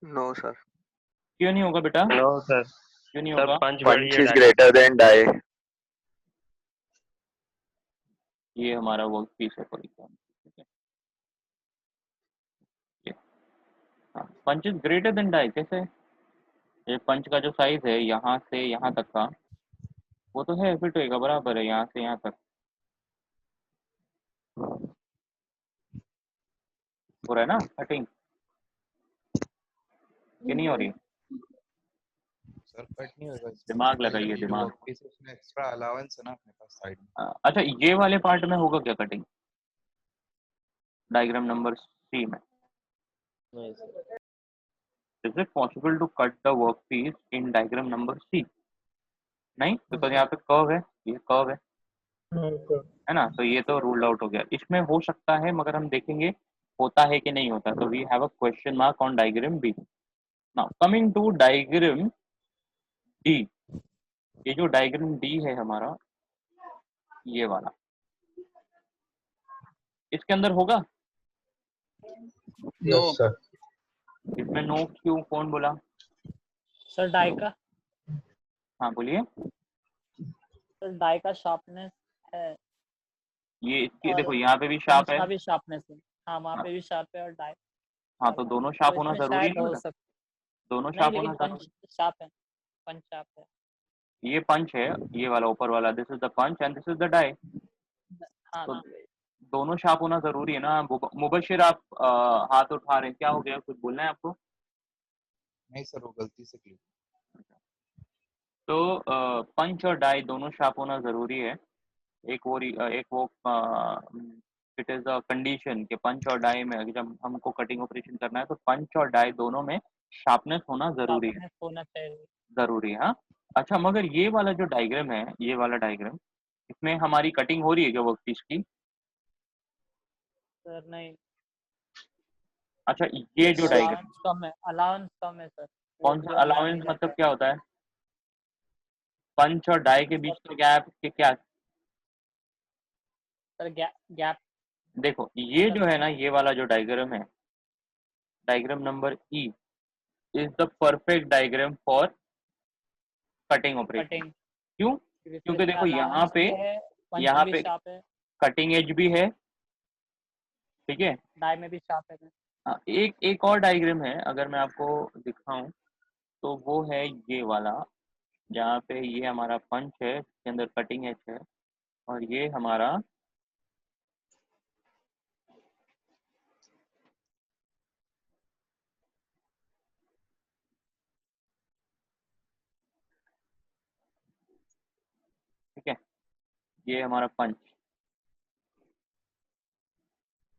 No sir. क्यों नहीं होगा बेटा? No sir. क्यों नहीं सर होगा? पंच Punch is greater than die. ये हमारा वर्क पीस है फॉर एग्जाम्पल। ठीक है, punch is greater than die कैसे? ये पंच का जो साइज है यहाँ से यहाँ तक का, वो तो है फिट होएगा, बराबर है यहाँ से यहाँ तक। हो रहा है ना कटिंग? कि नहीं हो रही? सर कट नहीं होगा। दिमाग लगाइए, दिमाग। इसमें एक्स्ट्रा अलाउंस है ना अपने पास साइड में। अच्छा, ये वाले पार्ट में होगा क्या कटिंग डायग्राम नंबर सी में? Is it possible to cut the work piece in diagram number C? नहीं, बिकॉज यहाँ पे कर्व है, ये कर्व है ना, तो ये तो रूल्ड आउट हो गया। इसमें हो सकता है, मगर हम देखेंगे होता है कि नहीं होता। तो we have a question mark on diagram B. Now coming to diagram D. ये जो डायग्राम डी है हमारा, ये वाला, इसके अंदर होगा? No sir. इसमें नो क्यों, कौन बोला? सर डाई का, हाँ बोलिए। सर डाई का शार्पनेस है ये इसकी और देखो, यहाँ पे भी शार्प पंच है। का भी शार्पनेस है। हाँ, वहाँ पे भी शार्प है और डाई। हाँ, तो दोनों शार्प होना इसमें जरूरी शायद है हो बेटा? सकता दोनों नहीं, शार्प लेकिन होना पंच जरूरी। शार्प है, पंच शार्प है। ये पंच है, ये वाला ऊपर वाला, this is the punch and this is the die. हाँ तो ना। दोनों शार्प होना जरूरी है ना। मुबशिर आप हाथ उठा रहे हैं, क्या हो गया, कुछ बोलना है आपको? नहीं सर, वो गलती से क्लिक। तो पंच और डाई दोनों शार्प होना जरूरी है। एक वो इट इज अ कंडीशन कि पंच और डाई में जब हमको कटिंग ऑपरेशन करना है तो पंच और डाई दोनों में शार्पनेस होना जरूरी है, sharpness होना चाहिए। जरूरी है। हाँ, अच्छा, मगर ये वाला जो डायग्राम है, ये वाला डायग्राम, इसमें हमारी कटिंग हो रही है क्या वर्कपीस की? सर नहीं, अच्छा, ये जो डायग्राम, अलाउंस कम है सर। कौन सा अलाउंस मतलब क्या होता है? पंच और डाई के बीच का गैप के क्या? सर गैप देखो, ये जो है ना, ये वाला जो डायग्राम है, diagram number E is the perfect diagram for cutting operation. क्यों? क्योंकि देखो यहाँ पे कटिंग एज भी है, ठीक है, डाई में भी शार्प है। हाँ, एक और डायग्राम है, अगर मैं आपको दिखाऊं तो वो है ये वाला, जहाँ पे ये हमारा पंच है, इसके अंदर कटिंग एज है, और ये हमारा ठीक है, ये हमारा पंच।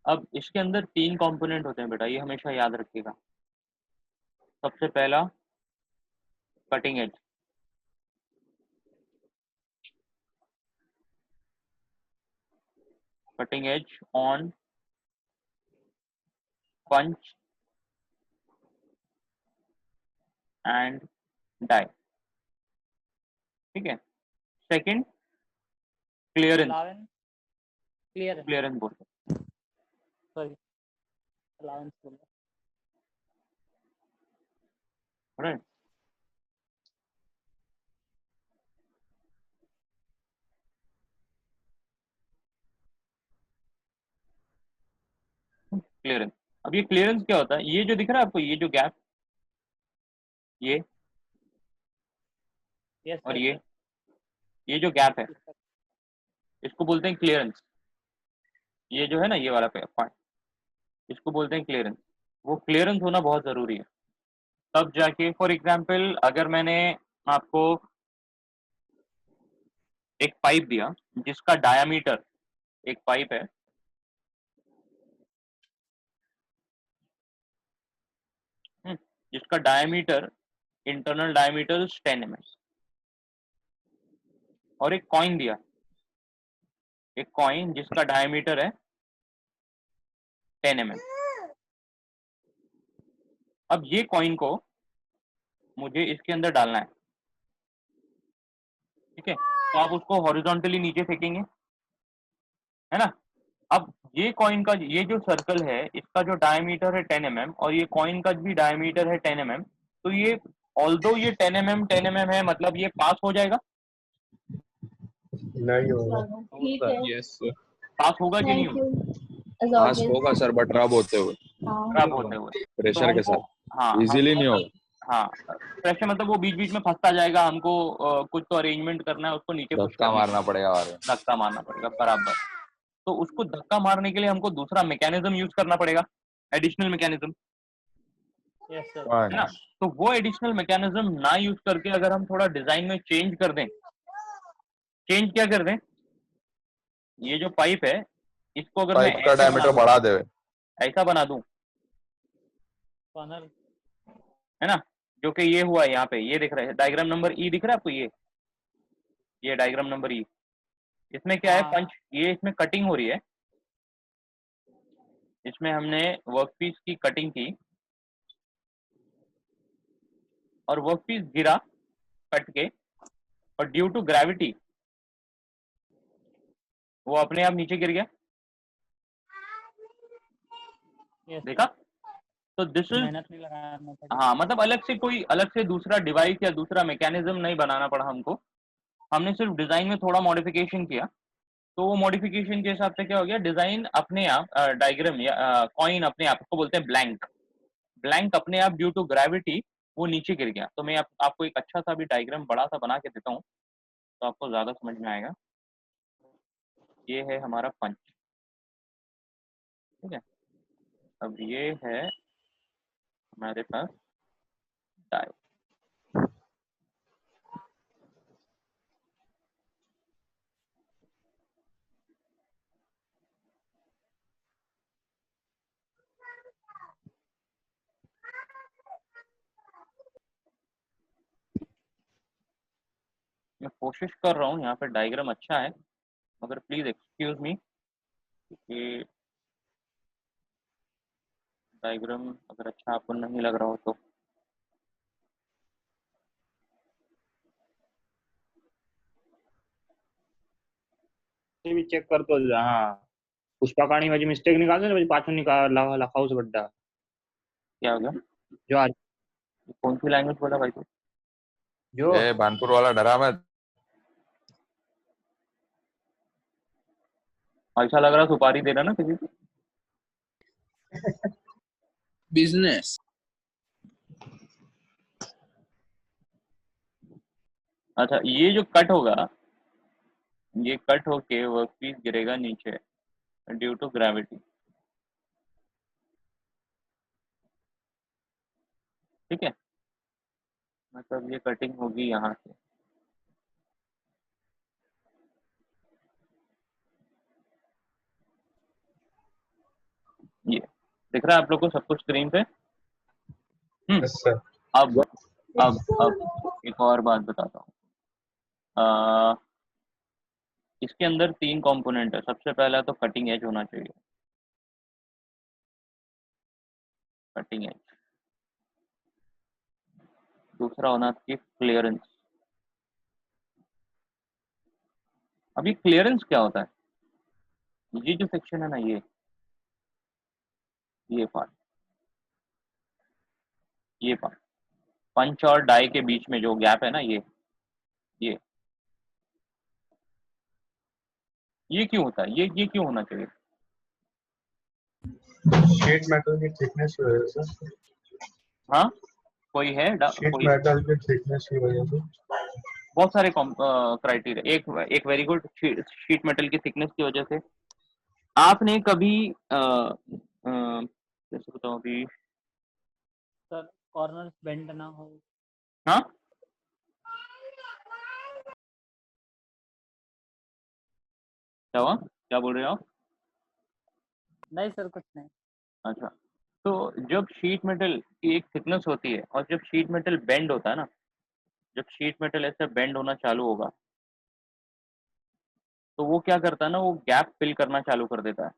अब इसके अंदर 3 कंपोनेंट होते हैं बेटा, ये हमेशा याद रखिएगा। सबसे पहला cutting edge, cutting edge on punch and die, ठीक है। सेकंड क्लियरेंस, क्लियरेंस बोलते हैं, सॉरी अलाउंस बोला, राइट। क्लियरेंस, अब ये क्लियरेंस क्या होता है? ये जो दिख रहा है आपको, ये जो गैप, ये और ये जो गैप है, इसको बोलते हैं क्लियरेंस। ये जो है ना, ये वाला पार्ट, इसको बोलते हैं क्लियरेंस। वो क्लियरेंस होना बहुत जरूरी है, तब जाके, फॉर एग्जाम्पल, अगर मैंने आपको एक पाइप दिया जिसका डायामीटर, एक पाइप है जिसका डायमीटर, इंटरनल डायमीटर 10 mm, और एक कॉइन दिया, एक कॉइन जिसका डायमीटर है 10 mm। अब ये कॉइन को मुझे इसके अंदर डालना है, ठीक है, तो आप उसको हॉरिजॉन्टली नीचे फेंकेंगे, है ना। अब ये कॉइन का, ये जो सर्कल है, इसका जो डायमीटर है 10 mm और ये कॉइन का भी डायमीटर है 10 mm, तो ये ऑल्दो ये 10 mm है, मतलब ये पास हो जाएगा? नहीं होगा। ठीक है। यस पास होगा कि नहीं होगा? पास होगा सर, बट रब होते हुए, खराब होते हुए, प्रेशर के साथ, हाँ, इजीली नहीं होगा। हाँ, प्रेशर मतलब वो बीच बीच में फंसता जाएगा, हमको कुछ तो अरेंजमेंट करना है, उसको नीचे पुश धक्का मारना पड़ेगा, धक्का मारना पड़ेगा, बराबर। तो उसको धक्का मारने के लिए हमको दूसरा मैकेनिज्म यूज करना पड़ेगा, एडिशनल मैकेनिज्म, है ना। तो वो एडिशनल मैकेनिज्म ना यूज करके अगर हम थोड़ा डिजाइन में चेंज कर दें, चेंज क्या कर दें, ये जो पाइप है इसको अगर मैं पाइप का डायमीटर बढ़ा दे, ऐसा बना दूं, है ना, जो कि ये हुआ है यहाँ पे, ये दिख रहा है डायग्राम नंबर ई, दिख रहा है आपको ये डायग्राम नंबर ई। इसमें क्या है, पंच, ये इसमें कटिंग हो रही है, इसमें हमने वर्कपीस की कटिंग की और वर्कपीस गिरा कट के, और ड्यू टू ग्रेविटी वो अपने आप नीचे गिर गया, देखा। तो दिस इज, मेहनत नहीं लगाना पड़ा। हाँ, मतलब अलग से दूसरा डिवाइस या दूसरा मैकेनिज्म नहीं बनाना पड़ा हमको, हमने सिर्फ डिजाइन में थोड़ा मॉडिफिकेशन किया, तो वो मॉडिफिकेशन के हिसाब से क्या हो गया, डिजाइन अपने आप, डायग्राम या कॉइन अपने आप, उसको बोलते हैं ब्लैंक, ब्लैंक अपने आप ड्यू टू ग्रेविटी वो नीचे गिर गया। तो मैं आपको एक अच्छा सा भी डायग्राम बड़ा सा बना के देता हूँ, तो आपको ज्यादा समझ में आएगा। ये है हमारा पंच, ठीक है। अब ये है हमारे पास डाई। मैं कोशिश कर रहा हूँ, यहाँ पे डायग्राम अच्छा है, मगर प्लीज एक्सक्यूज मी कि डायग्राम अगर अच्छा आपको नहीं लग रहा हो तो। बी चेक करतो हाँ पुष्पाकाणी माझी मिस्टेक निकाल ना पाछू निकाल लखाऊस बड्डा क्या हो गया? जो आज कौन सी लैंग्वेज बोला भाई तू? जो ए बानपुर वाला डरा मत। ऐसा लग रहा सुपारी दे रहा ना किसी को। बिजनेस। अच्छा, ये जो कट होगा, ये कट होके वर्कपीस गिरेगा नीचे ड्यू टू ग्रेविटी। ठीक है, मतलब ये कटिंग होगी यहाँ से। ये दिख रहा है आप लोग को सब कुछ स्क्रीन पे? Yes sir. अब एक और बात बताता हूँ। इसके अंदर 3 कंपोनेंट है। सबसे पहला तो कटिंग एज होना चाहिए, कटिंग एज। दूसरा होना चाहिए क्लियरेंस। अभी क्लियरेंस क्या होता है? ये जो सेक्शन है ना, ये पार्ट, ये पार्ट पंच और डाई के बीच में जो गैप है ना, ये क्यों होता है? ये क्यों होना चाहिए? शीट मेटल की थिकनेस की वजह से। हाँ, कोई है शीट कोई? मेटल की थिकनेस की वजह से। बहुत सारे क्राइटेरिया। एक वेरी गुड, शीट मेटल की थिकनेस की वजह से। आपने कभी कैसे बताऊं अभी? सर कॉर्नर्स बेंड ना हो। हाँ, क्या हुआ? क्या बोल रहे हो आप? नहीं सर, कुछ नहीं। अच्छा, तो जब शीट मेटल की एक थिकनेस होती है और जब शीट मेटल बेंड होता है ना, जब शीट मेटल ऐसे बेंड होना चालू होगा, तो वो क्या करता है ना, वो गैप फिल करना चालू कर देता है।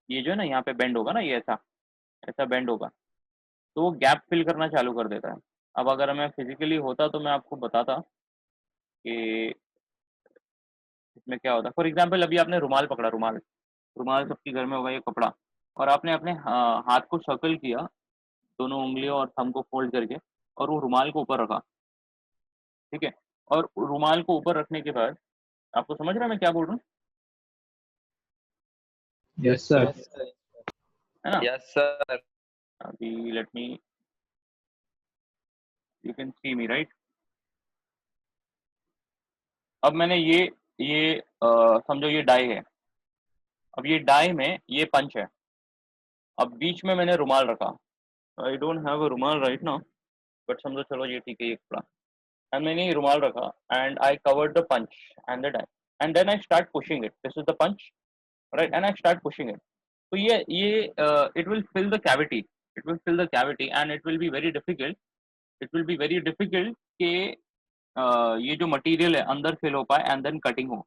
ये जो है ना, यहाँ पे बेंड होगा ना, ये ऐसा ऐसा बेंड होगा, तो वो गैप फिल करना चालू कर देता है। अब अगर मैं फिजिकली होता तो मैं आपको बताता कि इसमें क्या होता है। फॉर एग्जाम्पल, अभी आपने रुमाल पकड़ा, रुमाल रुमाल सबके घर में होगा, ये कपड़ा, और आपने अपने हाथ को सर्कल किया, दोनों उंगलियों और थंब को फोल्ड करके, और वो रुमाल को ऊपर रखा। ठीक है, और रुमाल को ऊपर रखने के बाद, आपको समझ रहा है मैं क्या बोल रहा हूँ? Yes sir. है ना? Yes sir. अभी let me, you can see me right. अब मैंने ये समझो ये डाई है। अब ये डाई में ये पंच है। अब बीच में मैंने रुमाल रखा। आई डोंट हैव अ रुमाल राइट नाउ, बट समझो, चलो ये ठीक है, ये कपड़ा, एंड मैंने ये रुमाल रखा, and I covered the punch and the die, and then I start pushing it. This is the punch, right, and I start pushing it. तो ये it will fill the cavity, it will fill the cavity, and it will be very difficult, it will be very difficult कि ये जो material है अंदर fill हो पाए and then cutting हो,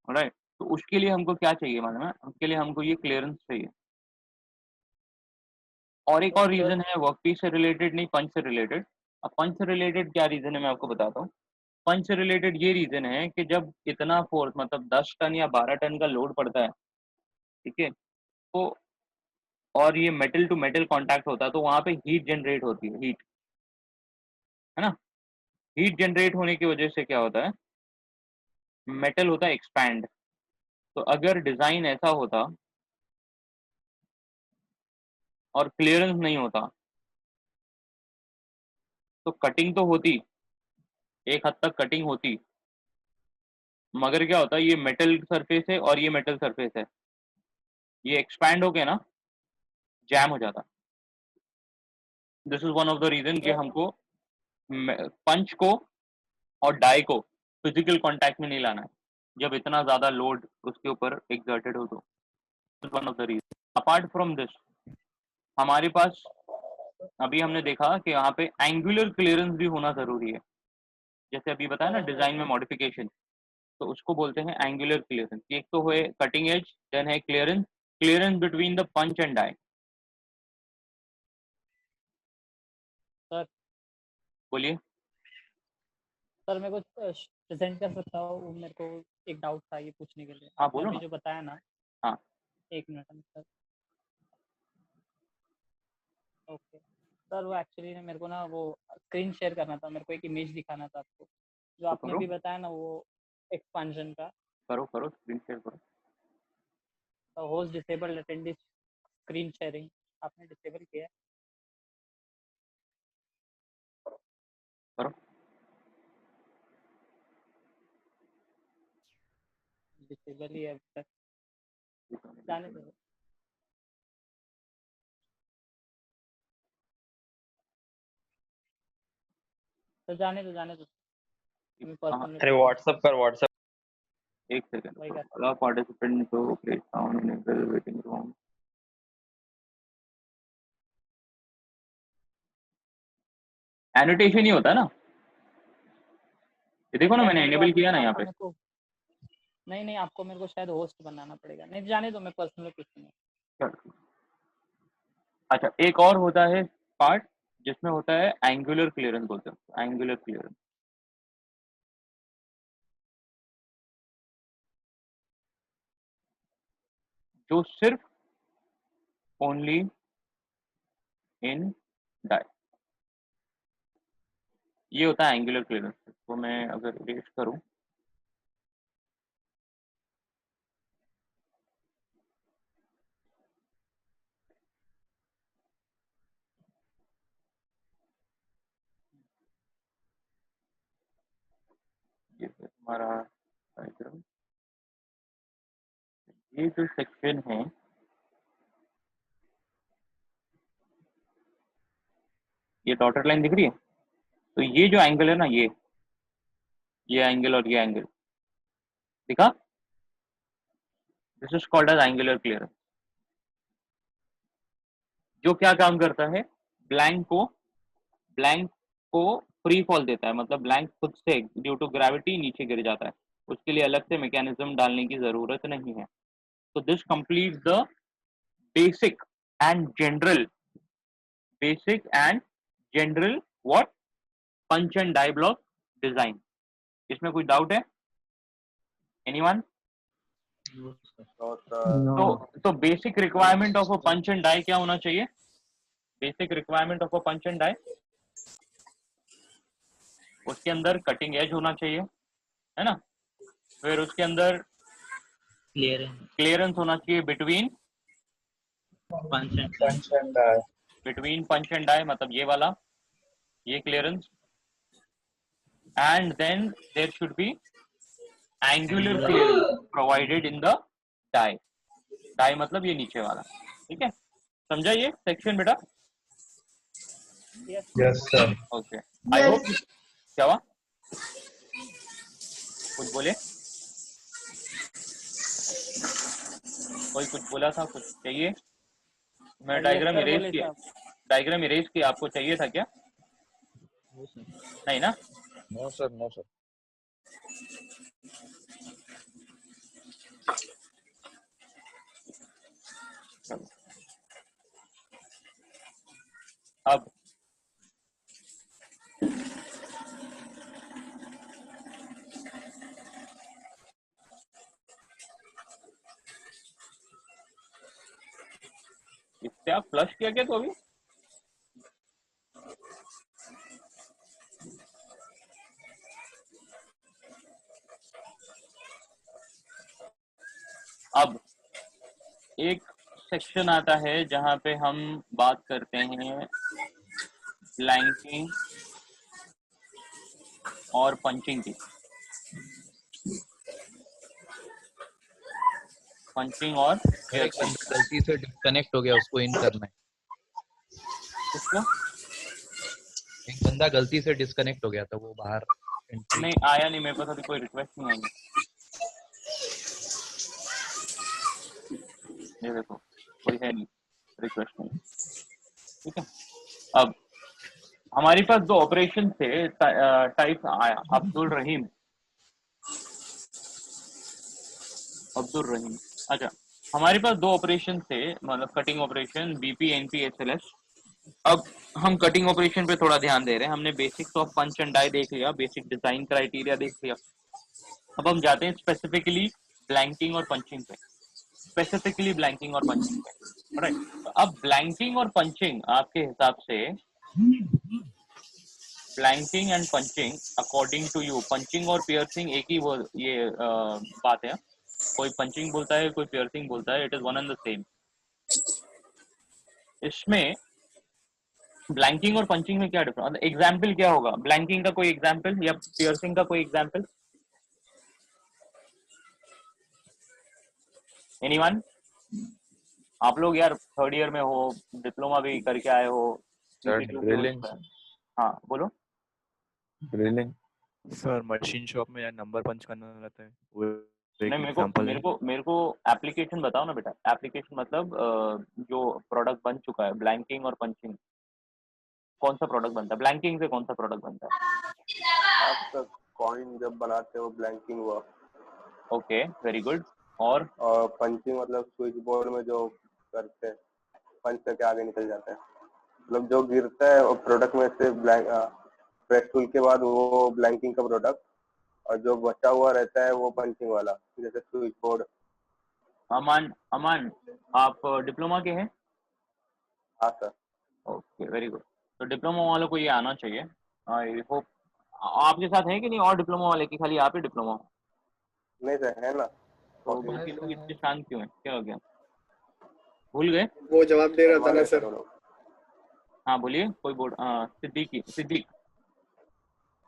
राइट। तो उसके लिए हमको क्या चाहिए मालूम है? उसके लिए हमको ये क्लियरेंस चाहिए। और एक और रीजन है, वर्कपीस से रिलेटेड नहीं, पंच से रिलेटेड। अब पंच से रिलेटेड क्या रीजन है मैं आपको बताता हूँ। पंच से रिलेटेड ये रीजन है कि जब इतना फोर्स, मतलब 10 टन या 12 टन का लोड पड़ता है, ठीक है, तो और ये मेटल टू मेटल कांटेक्ट होता है, तो वहां पे हीट जनरेट होती है, हीट, है ना। हीट जनरेट होने की वजह से क्या होता है, मेटल होता है एक्सपैंड। तो अगर डिजाइन ऐसा होता और क्लियरेंस नहीं होता, तो कटिंग तो होती, एक हद तक कटिंग होती, मगर क्या होता है, ये मेटल सरफेस है और ये मेटल सरफेस है, ये एक्सपैंड हो गया ना, जैम हो जाता। This is one of the reason कि हमको पंच को और डाई को फिजिकल कांटेक्ट में नहीं लाना है जब इतना ज्यादा लोड उसके ऊपर एक्सर्टेड हो तो one of the reason. Apart from this हमारे पास अभी हमने देखा कि यहाँ पे एंगुलर क्लियरेंस भी होना जरूरी है। जैसे अभी बताया ना डिजाइन में मॉडिफिकेशन, तो उसको बोलते हैं एंगुलर क्लियरेंस। एक तो हुए कटिंग एज, देन है clearance, clearance between the punch and die. Sir बोलिए। सर मेरे को प्रेजेंट कर सकता हो, मेरे को एक डाउट था ये पूछने के लिए। हाँ आपने बोलो अभी ना। जो बताया ना, हाँ 1 मिनट में सर। ओके सर, वो एक्चुअली ना मेरे को ना वो स्क्रीन शेयर करना था, मेरे को एक इमेज दिखाना था आपको, जो तो आपने करो भी बताया ना वो एक्सपांशन का। करो करो स्क्रीन शेयर करो। Host disabled attendance screen sharing आपने डिसेबल किया है? करो। डिसेबल ही है अभी तक, जाने दो। तो जाने दो जाने दो, पर्सनल। अरे व्हाट्सएप कर व्हाट्सएप। एक सेकंड, वही कर। Allow participant to place down in the waiting room. Annotation ही होता है ना, ये देखो ना मैंने इनेबल किया ना यहाँ पे। नहीं नहीं, आपको मेरे को शायद होस्ट बनाना पड़ेगा। नहीं जाने दो, मैं पर्सनल पूछूंगा। अच्छा एक और होता है पार्ट जिसमें होता है एंगुलर क्लियरेंस बोलते हैं, एंगुलर क्लियरेंस। जो सिर्फ ओनली इन डाई, ये होता है एंगुलर क्लियरेंस। तो मैं अगर इरेज करूं, ये हमारा डायग्राम, ये जो सेक्शन है ये डॉटेड लाइन दिख रही है, तो ये जो एंगल है ना, ये एंगल और ये एंगल दिखा, this is called as angular clearance. जो क्या काम करता है, ब्लैंक को फ्री फॉल देता है, मतलब ब्लैंक खुद से ड्यू टू ग्रेविटी नीचे गिर जाता है, उसके लिए अलग से मैकेनिज्म डालने की जरूरत नहीं है। तो this completes the basic and general what punch and die block design. इसमें कोई डाउट है एनीवन? तो basic requirement of a punch and die क्या होना चाहिए? Basic requirement of a punch and die, उसके अंदर कटिंग एज होना चाहिए, है ना। फिर उसके अंदर क्लियरेंस होना चाहिए बिटवीन पंच एंड डाई, मतलब ये वाला, ये clearance. And then there should be angular clearance provided in the die मतलब ये नीचे वाला। ठीक है, समझा ये सेक्शन बेटा? Yes sir. Okay, I hope. क्या हुआ, कुछ बोले? कोई कुछ बोला था, कुछ चाहिए? मैं डायग्राम इरेज किया, आपको चाहिए था क्या? नहीं ना? No sir, no sir. अब इससे आप फ्लश किया क्या? तो अभी अब एक सेक्शन आता है जहां पे हम बात करते हैं ब्लैंकिंग और पंचिंग की। पंचिंग और गलती से डिस्कनेक्ट हो गया, उसको इन करना है। उसको बंदा गलती से डिस्कनेक्ट हो गया था, वो बाहर एंट्री। नहीं आया नहीं, मेरे पास अभी कोई रिक्वेस्ट नहीं आई है। ये देखो कोई है नहीं, रिक्वेस्ट नहीं। ठीक है, अब हमारे पास दो ऑपरेशन थे, टाइप आया अब्दुल रहीम। अच्छा, हमारे पास दो ऑपरेशन थे, मतलब cutting operation BP NP SLS. अब हम कटिंग ऑपरेशन पे थोड़ा ध्यान दे रहे हैं। हमने basics of punch and die देख लिया, बेसिक डिजाइन क्राइटेरिया देख लिया। अब हम जाते हैं स्पेसिफिकली ब्लैंकिंग और पंचिंग पे। स्पेसिफिकली ब्लैंकिंग और पंचिंग पे, राइट। तो अब ब्लैंकिंग और पंचिंग आपके हिसाब से, blanking and punching according to you, punching और पियर्सिंग एक ही वो ये बात है। कोई पंचिंग बोलता है, कोई पियर्सिंग बोलता है, it is one and the same. इसमें ब्लैंकिंग और पंचिंग में क्या डिफरेंस, एग्जाम्पल क्या होगा? ब्लैंकिंग का कोई एग्जाम्पल या पियर्सिंग का कोई एग्जाम्पल? एनीवन? आप लोग यार थर्ड ईयर में हो, डिप्लोमा भी करके आए हो। Sir drilling. हाँ बोलो। ड्रिलिंग सर मशीन शॉप में यार नंबर पंच करना रहता है, वो एक नहीं, एग्जांपल है। मेरे को एप्लीकेशन बताओ ना बेटा। एप्लीकेशन मतलब जो प्रोडक्ट बन चुका है, ब्लैंकिंग और पंचिंग, कौन सा प्रोडक्ट बनता है? ब्लैंकिंग से कौन सा प्रोडक्ट बनता है? आपका कॉइन जब बनाते हो ब्लैंकिंग हुआ। Okay, very good. और पंचिंग मतलब स्विच बोर्ड में जो करते हैं, पंच करके आगे निकल जाता है, मतलब जो गिरता है और प्रोडक्ट में से ब्लैंक प्रेस टूल के बाद वो ब्लैंकिंग का प्रोडक्ट, और जो बचा हुआ रहता है वो पंचिंग वाला, जैसे स्विच बोर्ड। अमान आप डिप्लोमा के हैं? हाँ सर। Okay, very good. तो डिप्लोमा वालों को ये आना चाहिए। आई होप आपके साथ है कि नहीं और डिप्लोमा वाले, की खाली आप ही डिप्लोमा हो? नहीं सर, है ना। तो बाकी लोग इतने शांत क्यों हैं? क्या हो गया, भूल गए? वो जवाब दे रहा था ना सर। हाँ बोलिए, कोई बोल। सिद्दीक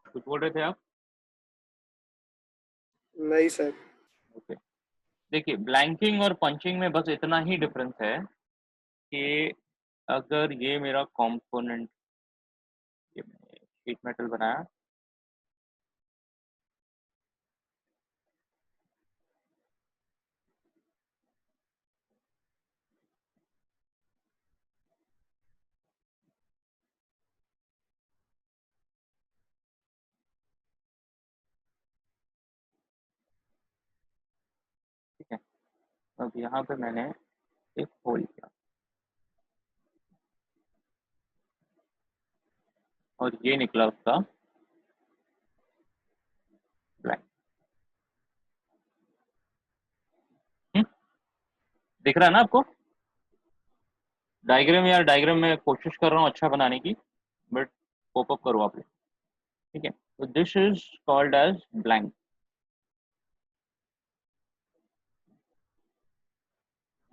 कुछ बोल रहे थे आप? नहीं सर। ओके, देखिए ब्लैंकिंग और पंचिंग में बस इतना ही डिफरेंस है कि अगर ये मेरा कंपोनेंट, ये मैंने शीट मेटल बनाया, ठीक है। अब यहाँ पे मैंने एक होल किया और ये निकला उसका ब्लैंक। दिख रहा है ना आपको डायग्राम? यार डायग्राम में कोशिश कर रहा हूँ अच्छा बनाने की, बट पॉपअप करो आप लोग। ठीक है, तो this is called as blank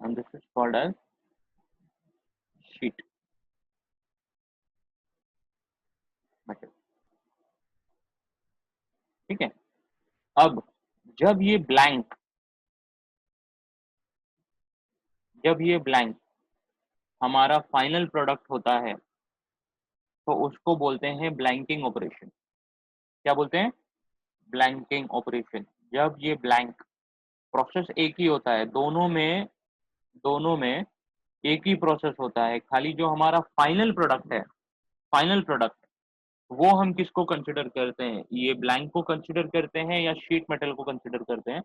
and this is called as sheet metal। ठीक है, अब जब ये ब्लैंक हमारा फाइनल प्रोडक्ट होता है तो उसको बोलते हैं ब्लैंकिंग ऑपरेशन। क्या बोलते हैं? Blanking operation. जब ये ब्लैंक, प्रोसेस एक ही होता है, दोनों में एक ही प्रोसेस होता है, खाली जो हमारा फाइनल प्रोडक्ट है, फाइनल प्रोडक्ट, वो हम किसको कंसिडर करते हैं? ये ब्लैंक को कंसिडर करते हैं या शीट मेटल को कंसिडर करते हैं?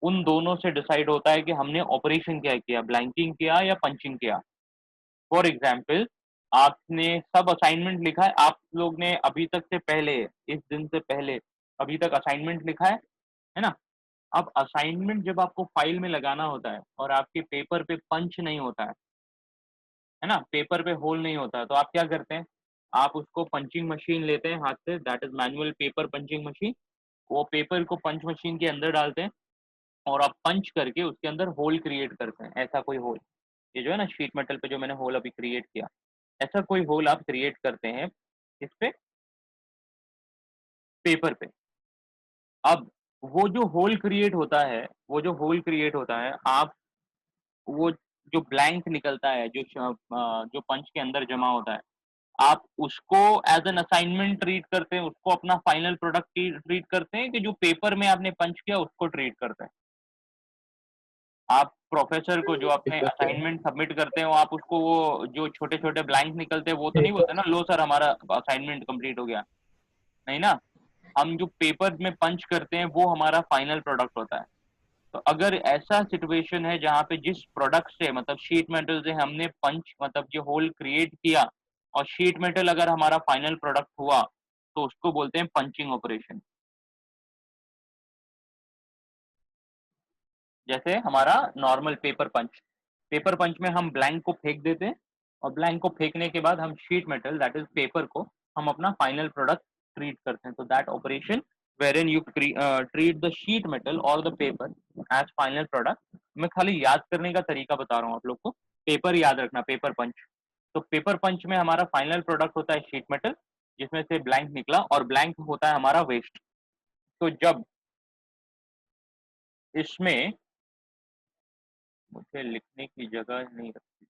उन दोनों से डिसाइड होता है कि हमने ऑपरेशन क्या किया, ब्लैंकिंग किया या पंचिंग किया। फॉर एग्जाम्पल, आपने सब असाइनमेंट लिखा है, आप लोग ने अभी तक से पहले, इस दिन से पहले अभी तक असाइनमेंट लिखा है ना? अब असाइनमेंट जब आपको फाइल में लगाना होता है और आपके पेपर पे पंच नहीं होता है ना, पेपर पे होल नहीं होता है, तो आप क्या करते हैं? आप उसको पंचिंग मशीन लेते हैं हाथ से, that is manual paper punching machine. वो पेपर को पंच मशीन के अंदर डालते हैं और आप पंच करके उसके अंदर होल क्रिएट करते हैं। ऐसा कोई होल, ये जो है ना शीट मेटल पे जो मैंने होल अभी क्रिएट किया, ऐसा कोई होल आप क्रिएट करते हैं इस पे, पेपर पे। अब वो जो होल क्रिएट होता है, आप वो जो ब्लैंक निकलता है, जो पंच के अंदर जमा होता है, आप उसको एज एन असाइनमेंट ट्रीट करते हैं, उसको अपना फाइनल प्रोडक्ट ट्रीट करते हैं, कि जो पेपर में आपने पंच किया उसको ट्रीट करते हैं? आप प्रोफेसर को जो अपने असाइनमेंट सबमिट करते हो, आप उसको वो जो छोटे छोटे ब्लैंक निकलते हैं वो तो नहीं बोलते ना, लो सर हमारा असाइनमेंट कंप्लीट हो गया, नहीं ना। हम जो पेपर में पंच करते हैं वो हमारा फाइनल प्रोडक्ट होता है। तो अगर ऐसा सिचुएशन है जहाँ पे जिस प्रोडक्ट से मतलब शीट मेटल से हमने पंच मतलब जो होल क्रिएट किया और शीट मेटल अगर हमारा फाइनल प्रोडक्ट हुआ, तो उसको बोलते हैं पंचिंग ऑपरेशन। जैसे हमारा नॉर्मल पेपर पंच में हम ब्लैंक को फेंक देते हैं, और ब्लैंक को फेंकने के बाद हम sheet metal that is paper को हम अपना फाइनल प्रोडक्ट ट्रीट करते हैं। तो that operation wherein you treat the sheet metal or the paper as final product। मैं खाली याद करने का तरीका बता रहा हूँ आप लोग को। पेपर याद रखना, पेपर पंच। तो पेपर पंच में हमारा फाइनल प्रोडक्ट होता है शीट मेटल, जिसमें से ब्लैंक निकला, और ब्लैंक होता है हमारा वेस्ट। तो जब इसमें मुझे लिखने की जगह नहीं रखती,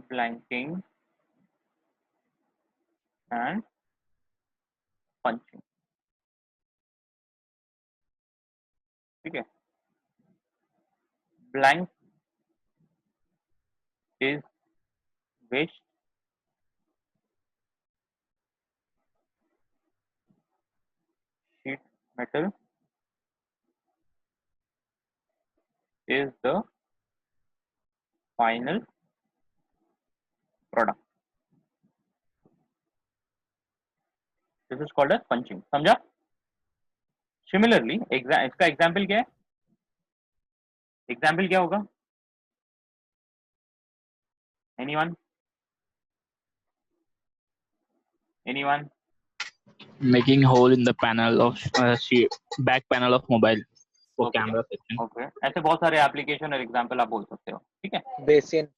ब्लैंकिंग एंड पंचिंग, ठीक है। Blank is waste, sheet metal is the final product। This is called as punching। समझा? Similarly, इसका एग्जाम्पल क्या है? एग्जाम्पल क्या होगा? Anyone? Anyone? Making hole in the panel of back panel of mobile for camera section। Okay। ऐसे बहुत सारे application और एग्जाम्पल आप बोल सकते हो, ठीक है। Basin.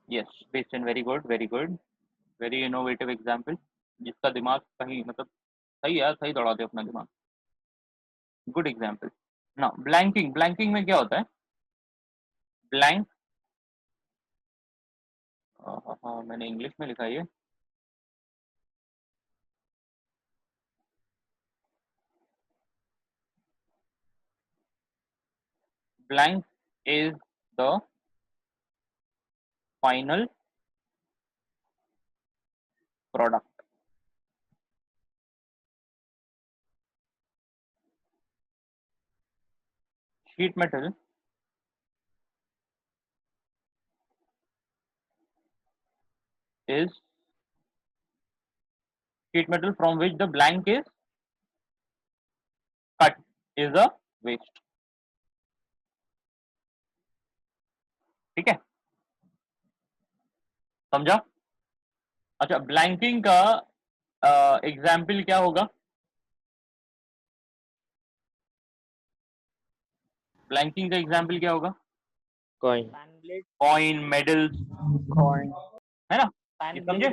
Yes, basin, very good, very good, very innovative example. जिसका दिमाग कहीं मतलब सही है, सही दौड़ा दे अपना दिमाग। Good example. ना ब्लैंकिंग, ब्लैंकिंग में क्या होता है? ब्लैंक, मैंने इंग्लिश में लिखा है, blank is the final product। sheet metal is sheet metal from which the blank is cut is a waste, ठीक है। समझा? अच्छा, ब्लैंकिंग का एग्जाम्पल क्या होगा? ब्लैंकिंग का एग्जाम्पल क्या होगा? कॉइन, कॉइन, मेडल्स, है ना, ये समझे?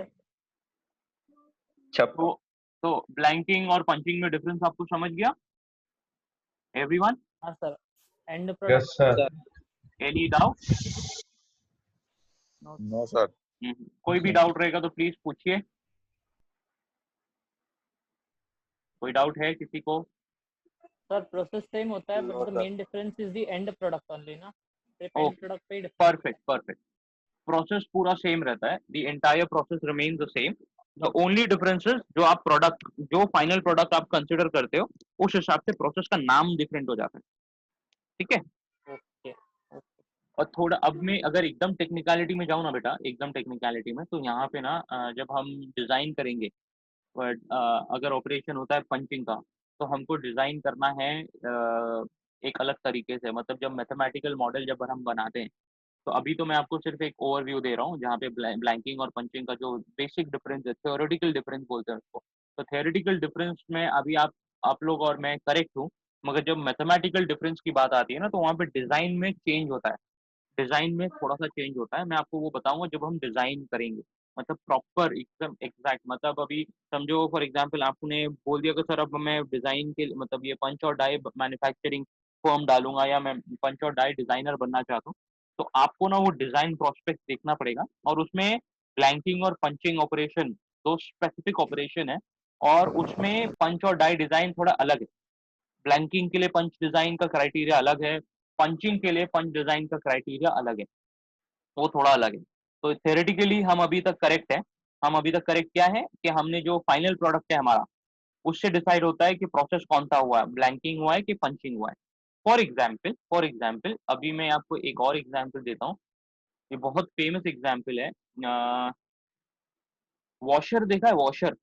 तो ब्लैंकिंग और पंचिंग में डिफरेंस आपको समझ गया एवरीवन? हाँ सर। And yes product sir. Any doubt? No sir. कोई भी डाउट रहेगा तो प्लीज पूछिए। कोई डाउट है किसी को? सर प्रोसेस सेम होता है, but the main difference is the end product only ना। सिर्फ एंड प्रोडक्ट पे ही परफेक्ट, परफेक्ट। प्रोसेस पूरा सेम रहता है, the entire process remains the same. The only difference is जो आप प्रोडक्ट, जो फाइनल प्रोडक्ट आप कंसिडर करते हो, उस हिसाब से प्रोसेस का नाम डिफरेंट हो जाता है, ठीक है। ओके। और थोड़ा अब मैं अगर एकदम टेक्निकलिटी में जाऊँ ना बेटा, एकदम टेक्निकलिटी में, तो यहाँ पे ना जब हम डिजाइन करेंगे, बट अगर ऑपरेशन होता है पंचिंग का, तो हमको डिजाइन करना है एक अलग तरीके से। मतलब जब मैथमेटिकल मॉडल जब हम बनाते हैं, तो अभी तो मैं आपको सिर्फ एक ओवरव्यू दे रहा हूँ, जहाँ पे ब्लैंकिंग और पंचिंग का जो बेसिक डिफरेंस है, थ्योरेटिकल डिफरेंस बोलते हैं उसको। तो थ्योरेटिकल डिफरेंस में अभी आप लोग और मैं करेक्ट हूँ, मगर जब मैथमेटिकल डिफरेंस की बात आती है ना, तो वहाँ पे डिजाइन में चेंज होता है, डिजाइन में थोड़ा सा चेंज होता है। मैं आपको वो बताऊंगा जब हम डिजाइन करेंगे, मतलब प्रॉपर एकदम एग्जैक्ट। मतलब अभी समझो फॉर एग्जांपल आपने बोल दिया कि सर अब मैं डिजाइन के मतलब ये पंच और डाई मैन्युफैक्चरिंग फर्म डालूंगा, या मैं पंच और डाई डिजाइनर बनना चाहता हूँ, तो तो आपको ना वो डिजाइन प्रोस्पेक्ट देखना पड़ेगा और उसमें ब्लैंकिंग और पंचिंग ऑपरेशन दो स्पेसिफिक ऑपरेशन है और उसमें पंच और डाई डिजाइन थोड़ा अलग है। ब्लैंकिंग के लिए पंच डिजाइन का क्राइटेरिया अलग है, पंचिंग के लिए पंच डिजाइन का क्राइटेरिया अलग है, वो थोड़ा अलग है। तो थ्योरेटिकली हम अभी तक करेक्ट है। हम अभी तक करेक्ट क्या है कि हमने जो फाइनल प्रोडक्ट है हमारा उससे डिसाइड होता है कि प्रोसेस कौन सा हुआ है, ब्लैंकिंग हुआ है कि पंचिंग हुआ है। फॉर एग्जाम्पल अभी मैं आपको एक और एग्जाम्पल देता हूँ। ये बहुत फेमस एग्जाम्पल है। वॉशर देखा है? वॉशर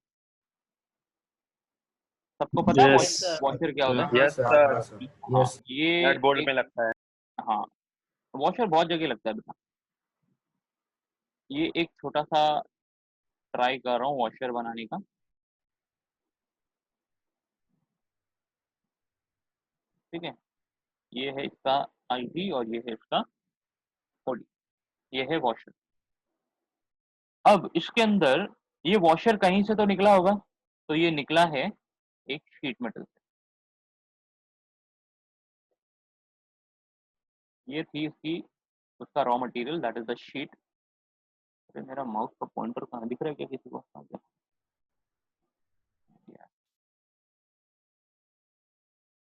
सबको पता है वॉशर क्या होता है? यस सर, हाँ, ये नट बोल्ट में लगता है। हाँ, वॉशर बहुत जगह लगता है बेटा। ये एक छोटा सा ट्राई कर रहा हूँ वॉशर बनाने का। ठीक है, ये है इसका आईडी और ये है इसका ओडी, ये है वॉशर। अब इसके अंदर ये वॉशर कहीं से तो निकला होगा, तो ये निकला है एक शीट मेटल से। ये थी इसकी उसका raw material, that is the sheet. अरे मेरा माउस का पॉइंटर कहाँ दिख रहा है क्या किसी को?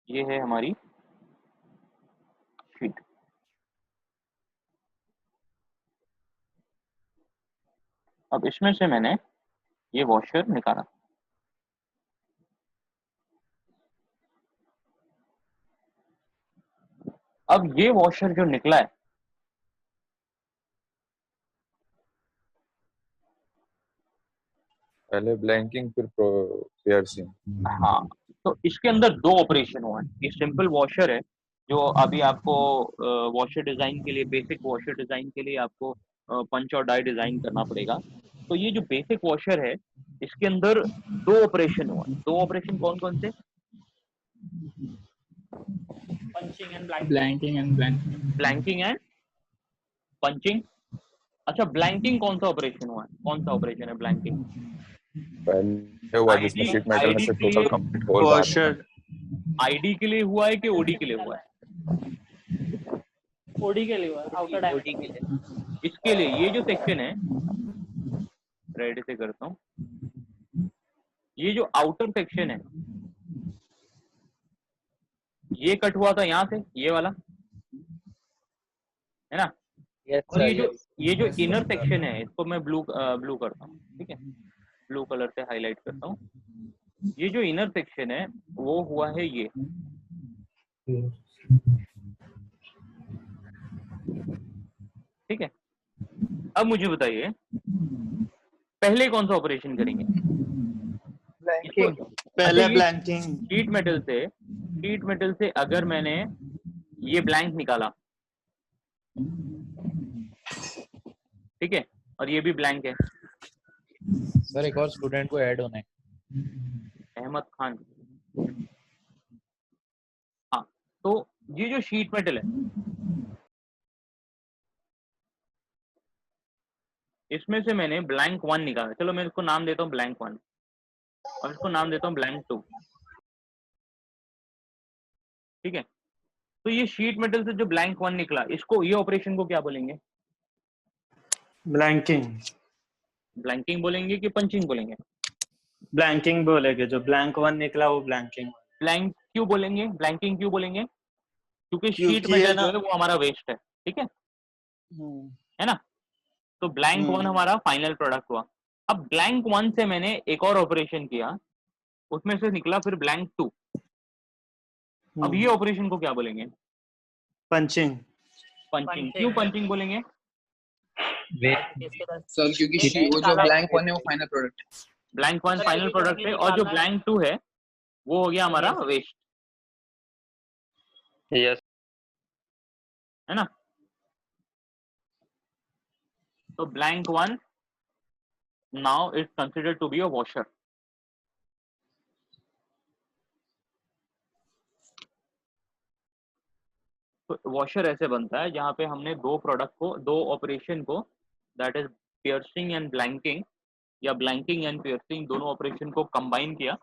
ये है हमारी शीट। अब इसमें से मैंने ये वॉशर निकाला। अब ये वॉशर जो निकला है पहले ब्लैंकिंग फिर पियर्सिंग। हाँ, तो इसके अंदर दो ऑपरेशन हुआ है। ये सिंपल वॉशर है जो अभी आपको वॉशर डिजाइन के लिए, बेसिक वॉशर डिजाइन के लिए आपको पंच और डाई डिजाइन करना पड़ेगा। तो ये जो बेसिक वॉशर है इसके अंदर दो ऑपरेशन हुआ है। दो ऑपरेशन कौन कौन से? Punching and blanking and blanking and punching. अच्छा, ब्लैंकिंग कौन सा ऑपरेशन हुआ है? कौन सा ऑपरेशन है ब्लैंकिंग? पहले हुआ जिसमें शीट मेटल में से total complete hole washer ID के लिए हुआ है कि ओडी के लिए हुआ है? ओडी के लिए हुआ है, आउटर डायमीटर के लिए। इसके लिए ये जो सेक्शन है, रेड से करता हूँ, ये जो आउटर सेक्शन है ये कट हुआ था यहाँ से, ये वाला है ना। और ये जो इनर सेक्शन है इसको मैं ब्लू करता हूँ। ठीक है, ब्लू कलर से हाईलाइट करता हूँ। ये जो इनर सेक्शन है वो हुआ है ये। ठीक है, अब मुझे बताइए पहले कौन सा ऑपरेशन करेंगे? ब्लैंकिंग। पहले ब्लैंकिंग। शीट मेटल से अगर मैंने ये ब्लैंक निकाला, ठीक है, और ये भी ब्लैंक है। सर एक और स्टूडेंट को ऐड होना है, अहमद खान। हाँ, तो ये जो शीट मेटल है इसमें से मैंने ब्लैंक 1 निकाला। चलो मैं इसको नाम देता हूँ ब्लैंक 1 और इसको नाम देता हूँ ब्लैंक 2। ठीक है, तो ये शीट मेटल से जो ब्लैंक 1 निकला, इसको, ये ऑपरेशन को क्या बोलेंगे? ब्लैंकिंग। ब्लैंकिंग बोलेंगे कि पंचिंग बोलेंगे? ब्लैंकिंग बोलेंगे। जो ब्लैंक 1 निकला वो ब्लैंकिंग। ब्लैंक क्यों बोलेंगे? ब्लैंकिंग क्यों बोलेंगे? क्योंकि शीट मेटल जो है वो हमारा वेस्ट है। ठीक है ना। तो ब्लैंक 1 हमारा फाइनल प्रोडक्ट हुआ। अब ब्लैंक 1 से मैंने एक और ऑपरेशन किया, उसमें से निकला फिर ब्लैंक 2। अब ये ऑपरेशन को क्या बोलेंगे? पंचिंग। पंचिंग क्यों पंचिंग बोलेंगे? सर क्योंकि वो जो ब्लैंक 1 है वो फाइनल प्रोडक्ट है। ब्लैंक 1 फाइनल प्रोडक्ट है और जो ब्लैंक 2 है वो हो गया हमारा वेस्ट। यस, है ना। तो blank 1 now is considered to be a washer. तो वॉशर ऐसे बनता है जहां पे हमने दो प्रोडक्ट को, दो ऑपरेशन को, that is piercing and blanking या ब्लैंकिंग एंड पियर्सिंग, दोनों ऑपरेशन को कंबाइन किया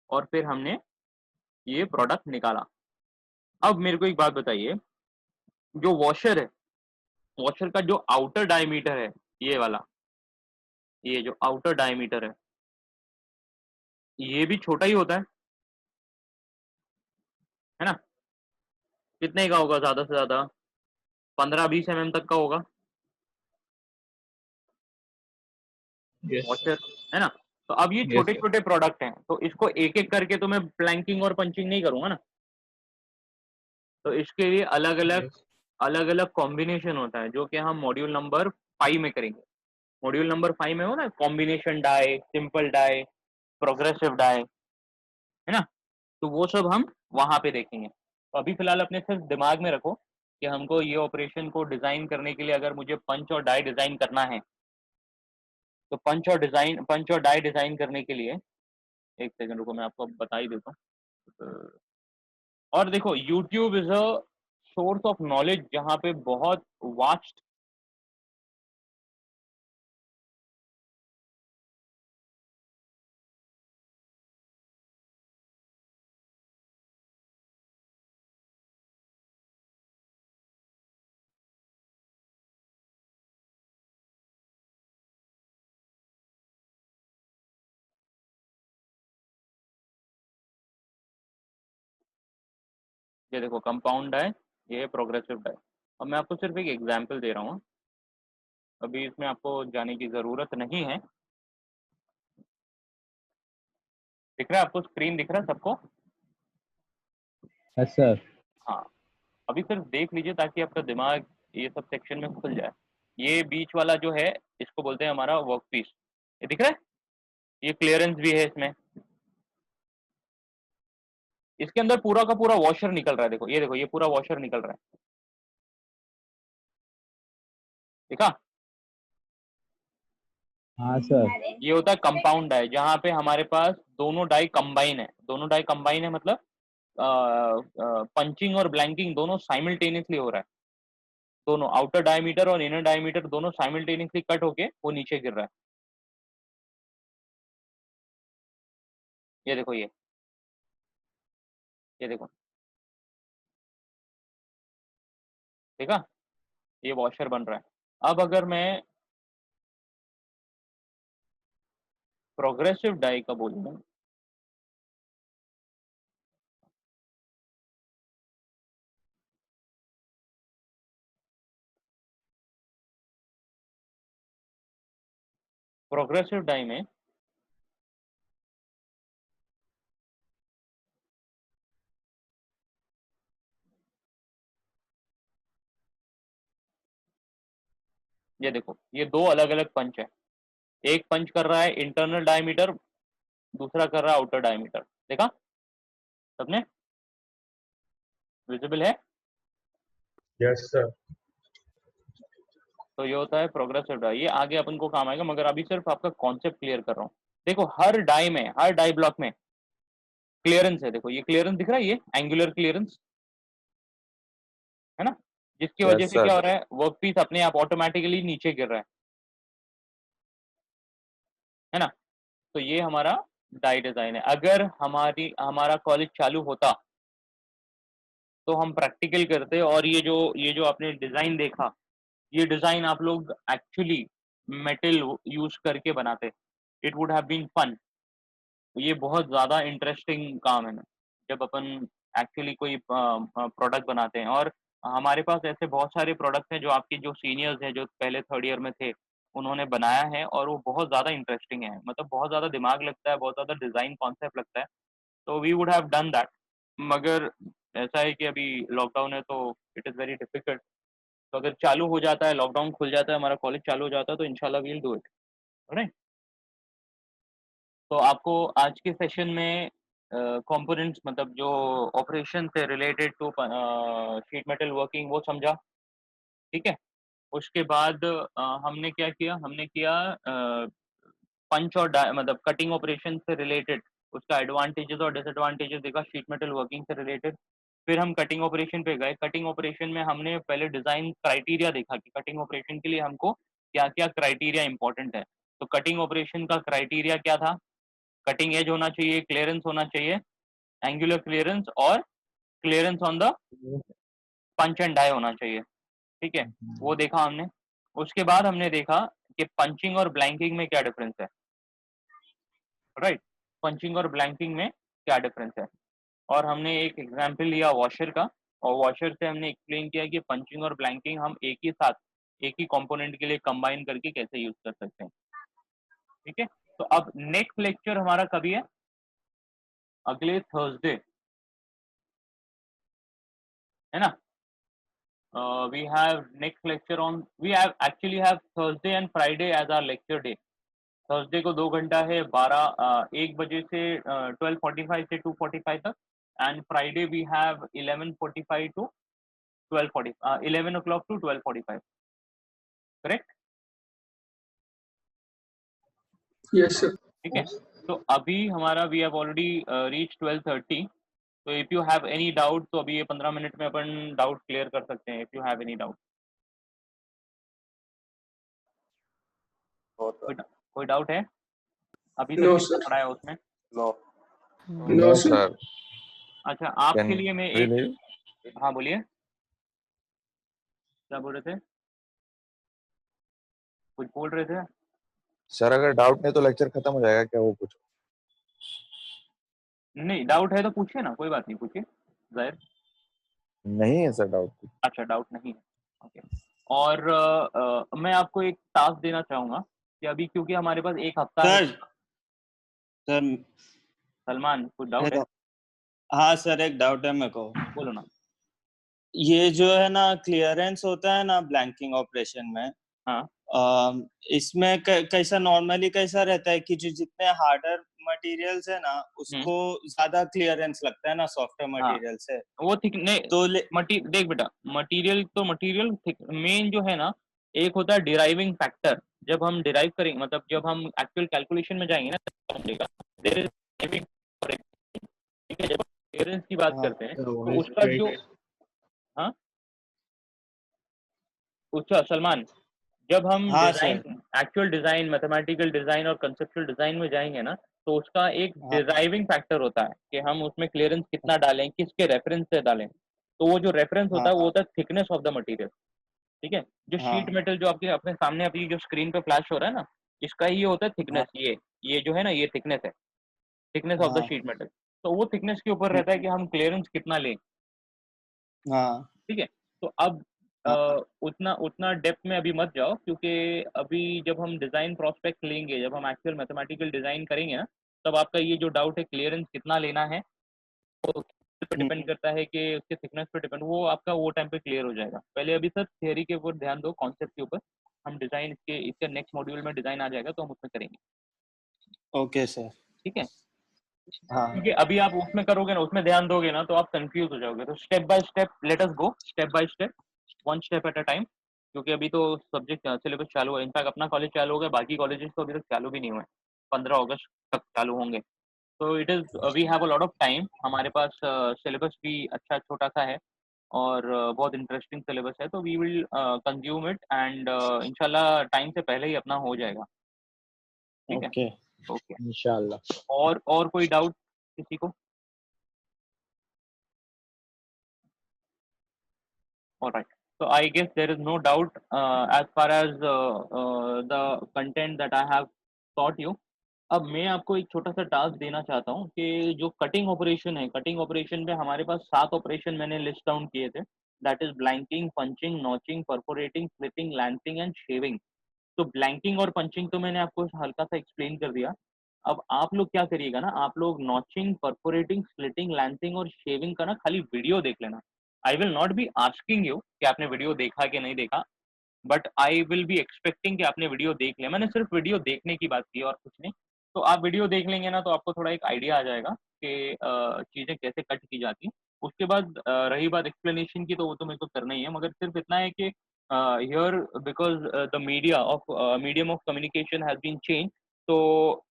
और फिर हमने ये प्रोडक्ट निकाला। अब मेरे को एक बात बताइए, जो वॉशर है वॉशर का जो आउटर डायमीटर है, ये वाला, ये जो आउटर डायमीटर है, ये भी छोटा ही होता है ना? कितने का होगा ज्यादा से ज्यादा? 15-20 mm तक का होगा वॉशर, है ना? तो अब ये छोटे छोटे प्रोडक्ट हैं, तो इसको एक एक करके तो मैं प्लैंकिंग और पंचिंग नहीं करूंगा ना, तो इसके लिए अलग अलग कॉम्बिनेशन होता है, जो कि हम मॉड्यूल नंबर 5 में करेंगे। मॉड्यूल नंबर 5 में हो ना, combination die, simple die, progressive die, है ना? तो वो सब हम वहां पे देखेंगे। तो अभी फिलहाल अपने सिर्फ दिमाग में रखो कि हमको ये ऑपरेशन को डिजाइन करने के लिए अगर मुझे पंच और डाई डिजाइन करना है, तो पंच और डाई डिजाइन करने के लिए, एक सेकंड रुको, मैं आपको बता ही देता हूँ। और देखो, YouTube is a source of knowledge जहाँ पे बहुत वास्ट ये देखो कंपाउंड डाई, ये प्रोग्रेसिव डाई। अब मैं आपको सिर्फ एक एग्जांपल दे रहा हूँ, अभी इसमें आपको जाने की ज़रूरत नहीं है। दिख रहा है आपको? स्क्रीन दिख रहा है सबको? Yes sir. हाँ, अभी सिर्फ देख लीजिए ताकि आपका दिमाग ये सब सेक्शन में खुल जाए। ये बीच वाला जो है, इसको बोलते हैं हमारा वर्क पीस। ये दिख रहा है? ये क्लियरेंस भी है इसमें। इसके अंदर पूरा का पूरा वॉशर निकल रहा है। देखो, ये देखो, ये पूरा वॉशर निकल रहा है। देखा? हाँ सर। ये होता है कंपाउंड डाई, जहाँ पे हमारे पास दोनों डाई कंबाइन है। दोनों डाई कंबाइन है मतलब पंचिंग और ब्लैंकिंग दोनों साइमल्टेनियसली हो रहा है। दोनों आउटर डायमीटर और इनर डायमीटर दोनों साइमल्टेनियसली कट होके वो नीचे गिर रहा है। ये देखो, ये देखो, देखा? ये वॉशर बन रहा है। अब अगर मैं प्रोग्रेसिव डाई का बोलूं, प्रोग्रेसिव डाई में ये देखो, ये दो अलग अलग पंच है। एक पंच कर रहा है इंटरनल डायमीटर, दूसरा कर रहा है आउटर डायमीटर। देखा सबने? विजिबल है? Yes sir. तो ये होता है प्रोग्रेसिव डाई। ये आगे अपन को काम आएगा, मगर अभी सिर्फ आपका कॉन्सेप्ट क्लियर कर रहा हूँ। देखो, हर डाई में, हर डाई ब्लॉक में क्लियरेंस है। देखो, ये क्लियरेंस दिख रहा है, ये एंगुलर क्लियरेंस है ना, जिसकी वजह से क्या हो रहा है, वर्क पीस अपने आप ऑटोमेटिकली नीचे गिर रहा है ना? तो ये हमारा डाई डिजाइन है। अगर हमारा कॉलेज चालू होता तो हम प्रैक्टिकल करते, और ये जो आपने डिजाइन देखा, ये डिजाइन आप लोग एक्चुअली मेटल यूज करके बनाते। It would have been fun. ये बहुत ज्यादा इंटरेस्टिंग काम है ना, जब अपन एक्चुअली कोई प्रोडक्ट बनाते हैं। और हमारे पास ऐसे बहुत सारे प्रोडक्ट्स हैं जो आपके जो सीनियर्स हैं, जो पहले 3rd ईयर में थे, उन्होंने बनाया है, और वो बहुत ज़्यादा इंटरेस्टिंग है। मतलब बहुत ज़्यादा दिमाग लगता है, बहुत ज़्यादा डिज़ाइन कॉन्सेप्ट लगता है। तो we would have done that, मगर ऐसा है कि अभी लॉकडाउन है, तो इट इज़ वेरी डिफिकल्ट। तो अगर चालू हो जाता है, लॉकडाउन खुल जाता है, हमारा कॉलेज चालू हो जाता है, तो इंशाल्लाह we will do it, right? तो आपको आज के सेशन में कंपोनेंट्स, मतलब जो ऑपरेशन से related to sheet metal working, वो समझा, ठीक है? उसके बाद हमने क्या किया, हमने किया पंच और मतलब कटिंग ऑपरेशन से रिलेटेड उसका एडवांटेजेस और डिसएडवांटेजेस देखा, शीट मेटल वर्किंग से रिलेटेड। फिर हम कटिंग ऑपरेशन पे गए। कटिंग ऑपरेशन में हमने पहले डिजाइन क्राइटेरिया देखा कि कटिंग ऑपरेशन के लिए हमको क्या क्या क्राइटेरिया इंपॉर्टेंट है। तो कटिंग ऑपरेशन का क्राइटेरिया क्या था? कटिंग एज होना चाहिए, क्लियरेंस होना चाहिए, एंगुलर क्लियरेंस, और clearance on the punch and die होना चाहिए, ठीक है, वो देखा हमने। उसके बाद हमने देखा कि पंचिंग और ब्लैंकिंग में क्या डिफरेंस है, राइट, पंचिंग और ब्लैंकिंग में क्या डिफरेंस है। और हमने एक एग्जाम्पल लिया वॉशर का, और वॉशर से हमने एक्सप्लेन किया कि पंचिंग और ब्लैंकिंग हम एक ही साथ एक ही कंपोनेंट के लिए कंबाइन करके कैसे यूज कर सकते हैं। ठीक है, तो अब नेक्स्ट लेक्चर हमारा कभी है, अगले थर्सडे, है ना। We have next lecture on, we have actually have Thursday and Friday as our lecture day. Thursday को 2 घंटा है, 1 बजे से 12:45 से 2:45 तक, and Friday we have 11:45 to 11 o'clock to 12:45, correct. Yes sir. ठीक है, तो अभी हमारा वी हैव ऑलरेडी रीच 12:30, तो if you have any doubt तो अभी ये 15 मिनट में अपन डाउट क्लियर कर सकते हैं, if you have any doubt. कोई डाउट है अभी तक नो जितना सर। पढ़ा है उसमें? No no sir. अच्छा, आपके लिए मैं एक, हाँ बोलिए, क्या बोल रहे थे, कुछ बोल रहे थे? सर अगर डाउट नहीं तो लेक्चर खत्म हो जाएगा क्या, वो कुछ? नहीं, डाउट है तो पूछिए ना, कोई बात नहीं, पूछिए जाहिर। नहीं है सर डाउट। अच्छा, डाउट नहीं है, ओके। और मैं आपको एक टास्क देना चाहूंगा कि अभी क्योंकि हमारे पास एक हफ्ता है। सर सलमान, कुछ डाउट है? हाँ सर, एक डाउट है मेरे को। बोलो ना। ये जो है ना क्लियरेंस होता है ना ब्लैंकिंग ऑपरेशन में, हाँ, इसमें कैसा नॉर्मली कैसा रहता है कि जो जितने हार्डर मटेरियल्स है ना उसको ज्यादा क्लियरेंस लगता है ना सॉफ्टवेयर मटेरियल से, वो ठीक नहीं तो देख बेटा, मटेरियल तो मटेरियल मेन जो है ना, एक होता है डिराइविंग फैक्टर। जब हम डिराइव करेंगे, मतलब जब हम एक्चुअल कैलकुलेशन में जाएंगे ना, देयर इज डिराइविंग, ठीक है। जब क्लियरेंस की बात करते हैं तो उसका जो, हाँ अच्छा सलमान, जब हम हाँ design, actual design, mathematical design और कंसेप्चुअल डिजाइन में जाएंगे ना, तो उसका एक डिराइविंग फैक्टर होता है कि हम उसमें क्लियरेंस कितना डालें, किसके रेफरेंस से डालें। तो वो जो रेफरेंस होता है वो होता है थिकनेस ऑफ द मटेरियल, ठीक है। जो शीट मेटल जो आपके अपने सामने अभी जो स्क्रीन पे फ्लैश हो रहा है ना, इसका ये होता है थिकनेस, ये जो है ना, ये थिकनेस है, thickness of the sheet metal. तो वो थिकनेस के ऊपर रहता है कि हम क्लियरेंस कितना लें, ठीक है। तो अब उतना उतना डेप्थ में अभी मत जाओ, क्योंकि अभी जब हम डिजाइन प्रोस्पेक्ट लेंगे, जब हम एक्चुअल मैथमेटिकल डिजाइन करेंगे ना, तब आपका ये जो डाउट है क्लियरेंस कितना लेना है, वो डिपेंड करता है कि उसके थिकनेस पे डिपेंड, वो आपका वो टाइम पे क्लियर हो जाएगा। पहले अभी सर थियरी के ऊपर ध्यान दो, कॉन्सेप्ट के ऊपर। हम डिजाइन इसके नेक्स्ट मॉड्यूल में डिजाइन आ जाएगा तो हम उसमें करेंगे, ओके सर, ठीक है। हाँ क्योंकि अभी आप उसमें करोगे ना, उसमें ध्यान दोगे ना, तो आप कंफ्यूज हो जाओगे। तो step by step let us go, step by step, one step at a time. क्योंकि अभी तो सब्जेक्ट सिलेबस चालू है, इनफैक्ट अपना कॉलेज चालू हो गया, बाकी कॉलेजेस तो अभी तक चालू भी नहीं हुए, 15 अगस्त तक चालू होंगे। तो it is we have a lot of time, हमारे पास सिलेबस भी अच्छा छोटा सा है और बहुत इंटरेस्टिंग सिलेबस है, तो we will consume it and इंशाल्लाह टाइम से पहले ही अपना हो जाएगा, ठीक है। ओके ओके, इंशाल्लाह। और कोई डाउट किसी को? All right. So I guess there is no doubt as far as the content that I have taught you. अब मैं आपको एक छोटा सा टास्क देना चाहता हूँ कि जो कटिंग ऑपरेशन है, कटिंग ऑपरेशन में हमारे पास 7 ऑपरेशन मैंने लिस्ट डाउन किए थे। That is blanking, punching, notching, perforating, slitting, lancing and shaving. तो ब्लैंकिंग और पंचिंग तो मैंने आपको हल्का सा एक्सप्लेन कर दिया। अब आप लोग क्या करिएगा ना, आप लोग नॉचिंग, परफोरेटिंग, स्लिटिंग, लैंसिंग और शेविंग का ना खाली वीडियो देख लेना। I will not be asking you कि आपने वीडियो देखा कि नहीं देखा, but I will be expecting कि आपने वीडियो देख लिया। मैंने सिर्फ वीडियो देखने की बात की और कुछ नहीं। तो आप वीडियो देख लेंगे ना, तो आपको थोड़ा एक आइडिया आ जाएगा कि चीज़ें कैसे कट की जाती हैं। उसके बाद रही बात एक्सप्लेनेशन की, तो वो तो मेरे को करना ही है, मगर सिर्फ इतना है कि here because the medium of communication has been change, तो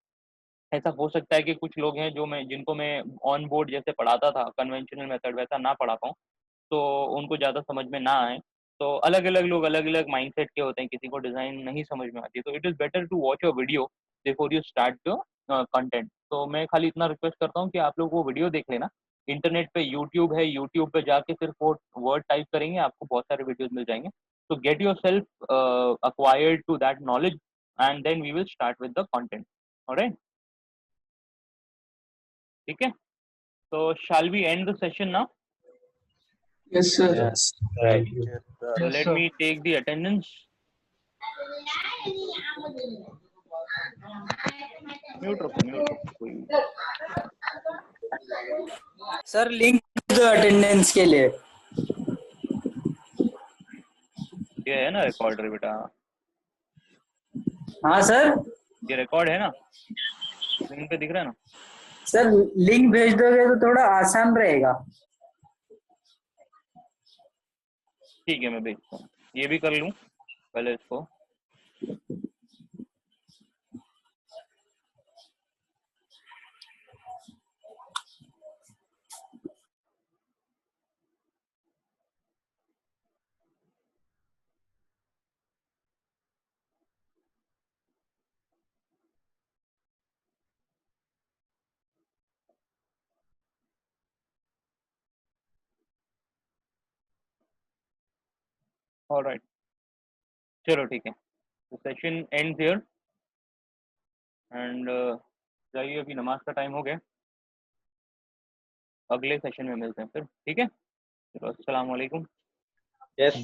ऐसा हो सकता है कि कुछ लोग हैं जिनको मैं ऑन बोर्ड जैसे पढ़ाता था कन्वेंशनल मेथड वैसा ना पढ़ा पाऊँ, तो उनको ज़्यादा समझ में ना आए। तो अलग अलग लोग अलग अलग माइंडसेट के होते हैं, किसी को डिज़ाइन नहीं समझ में आती है, तो it is better to watch a video before you start the content. तो मैं खाली इतना रिक्वेस्ट करता हूँ कि आप लोग वो वीडियो देख लेना। इंटरनेट पे यूट्यूब है, यूट्यूब पे जाके सिर्फ वो वर्ड टाइप करेंगे, आपको बहुत सारे वीडियोज मिल जाएंगे। So get yourself acquired to that knowledge, and then we will start with the content. All right. Okay. So shall we end the session now? Yes, sir. Yes. Right. So let me take the attendance. Mute रखो. Sir link दो attendance के लिए. ये है ना recorder बेटा. हाँ sir. ये रिकॉर्ड है ना, स्क्रीन पे दिख रहा है ना. सर लिंक भेज दोगे तो थोड़ा आसान रहेगा. ठीक है, मैं भेजता हूँ. ये भी कर लूँ पहले इसको. All right. चलो ठीक है. The session ends here. And जाइए, अभी नमाज का टाइम हो गया. अगले सेशन में मिलते हैं फिर. ठीक है. चलो, अस्सलाम वालेकुम. Yes.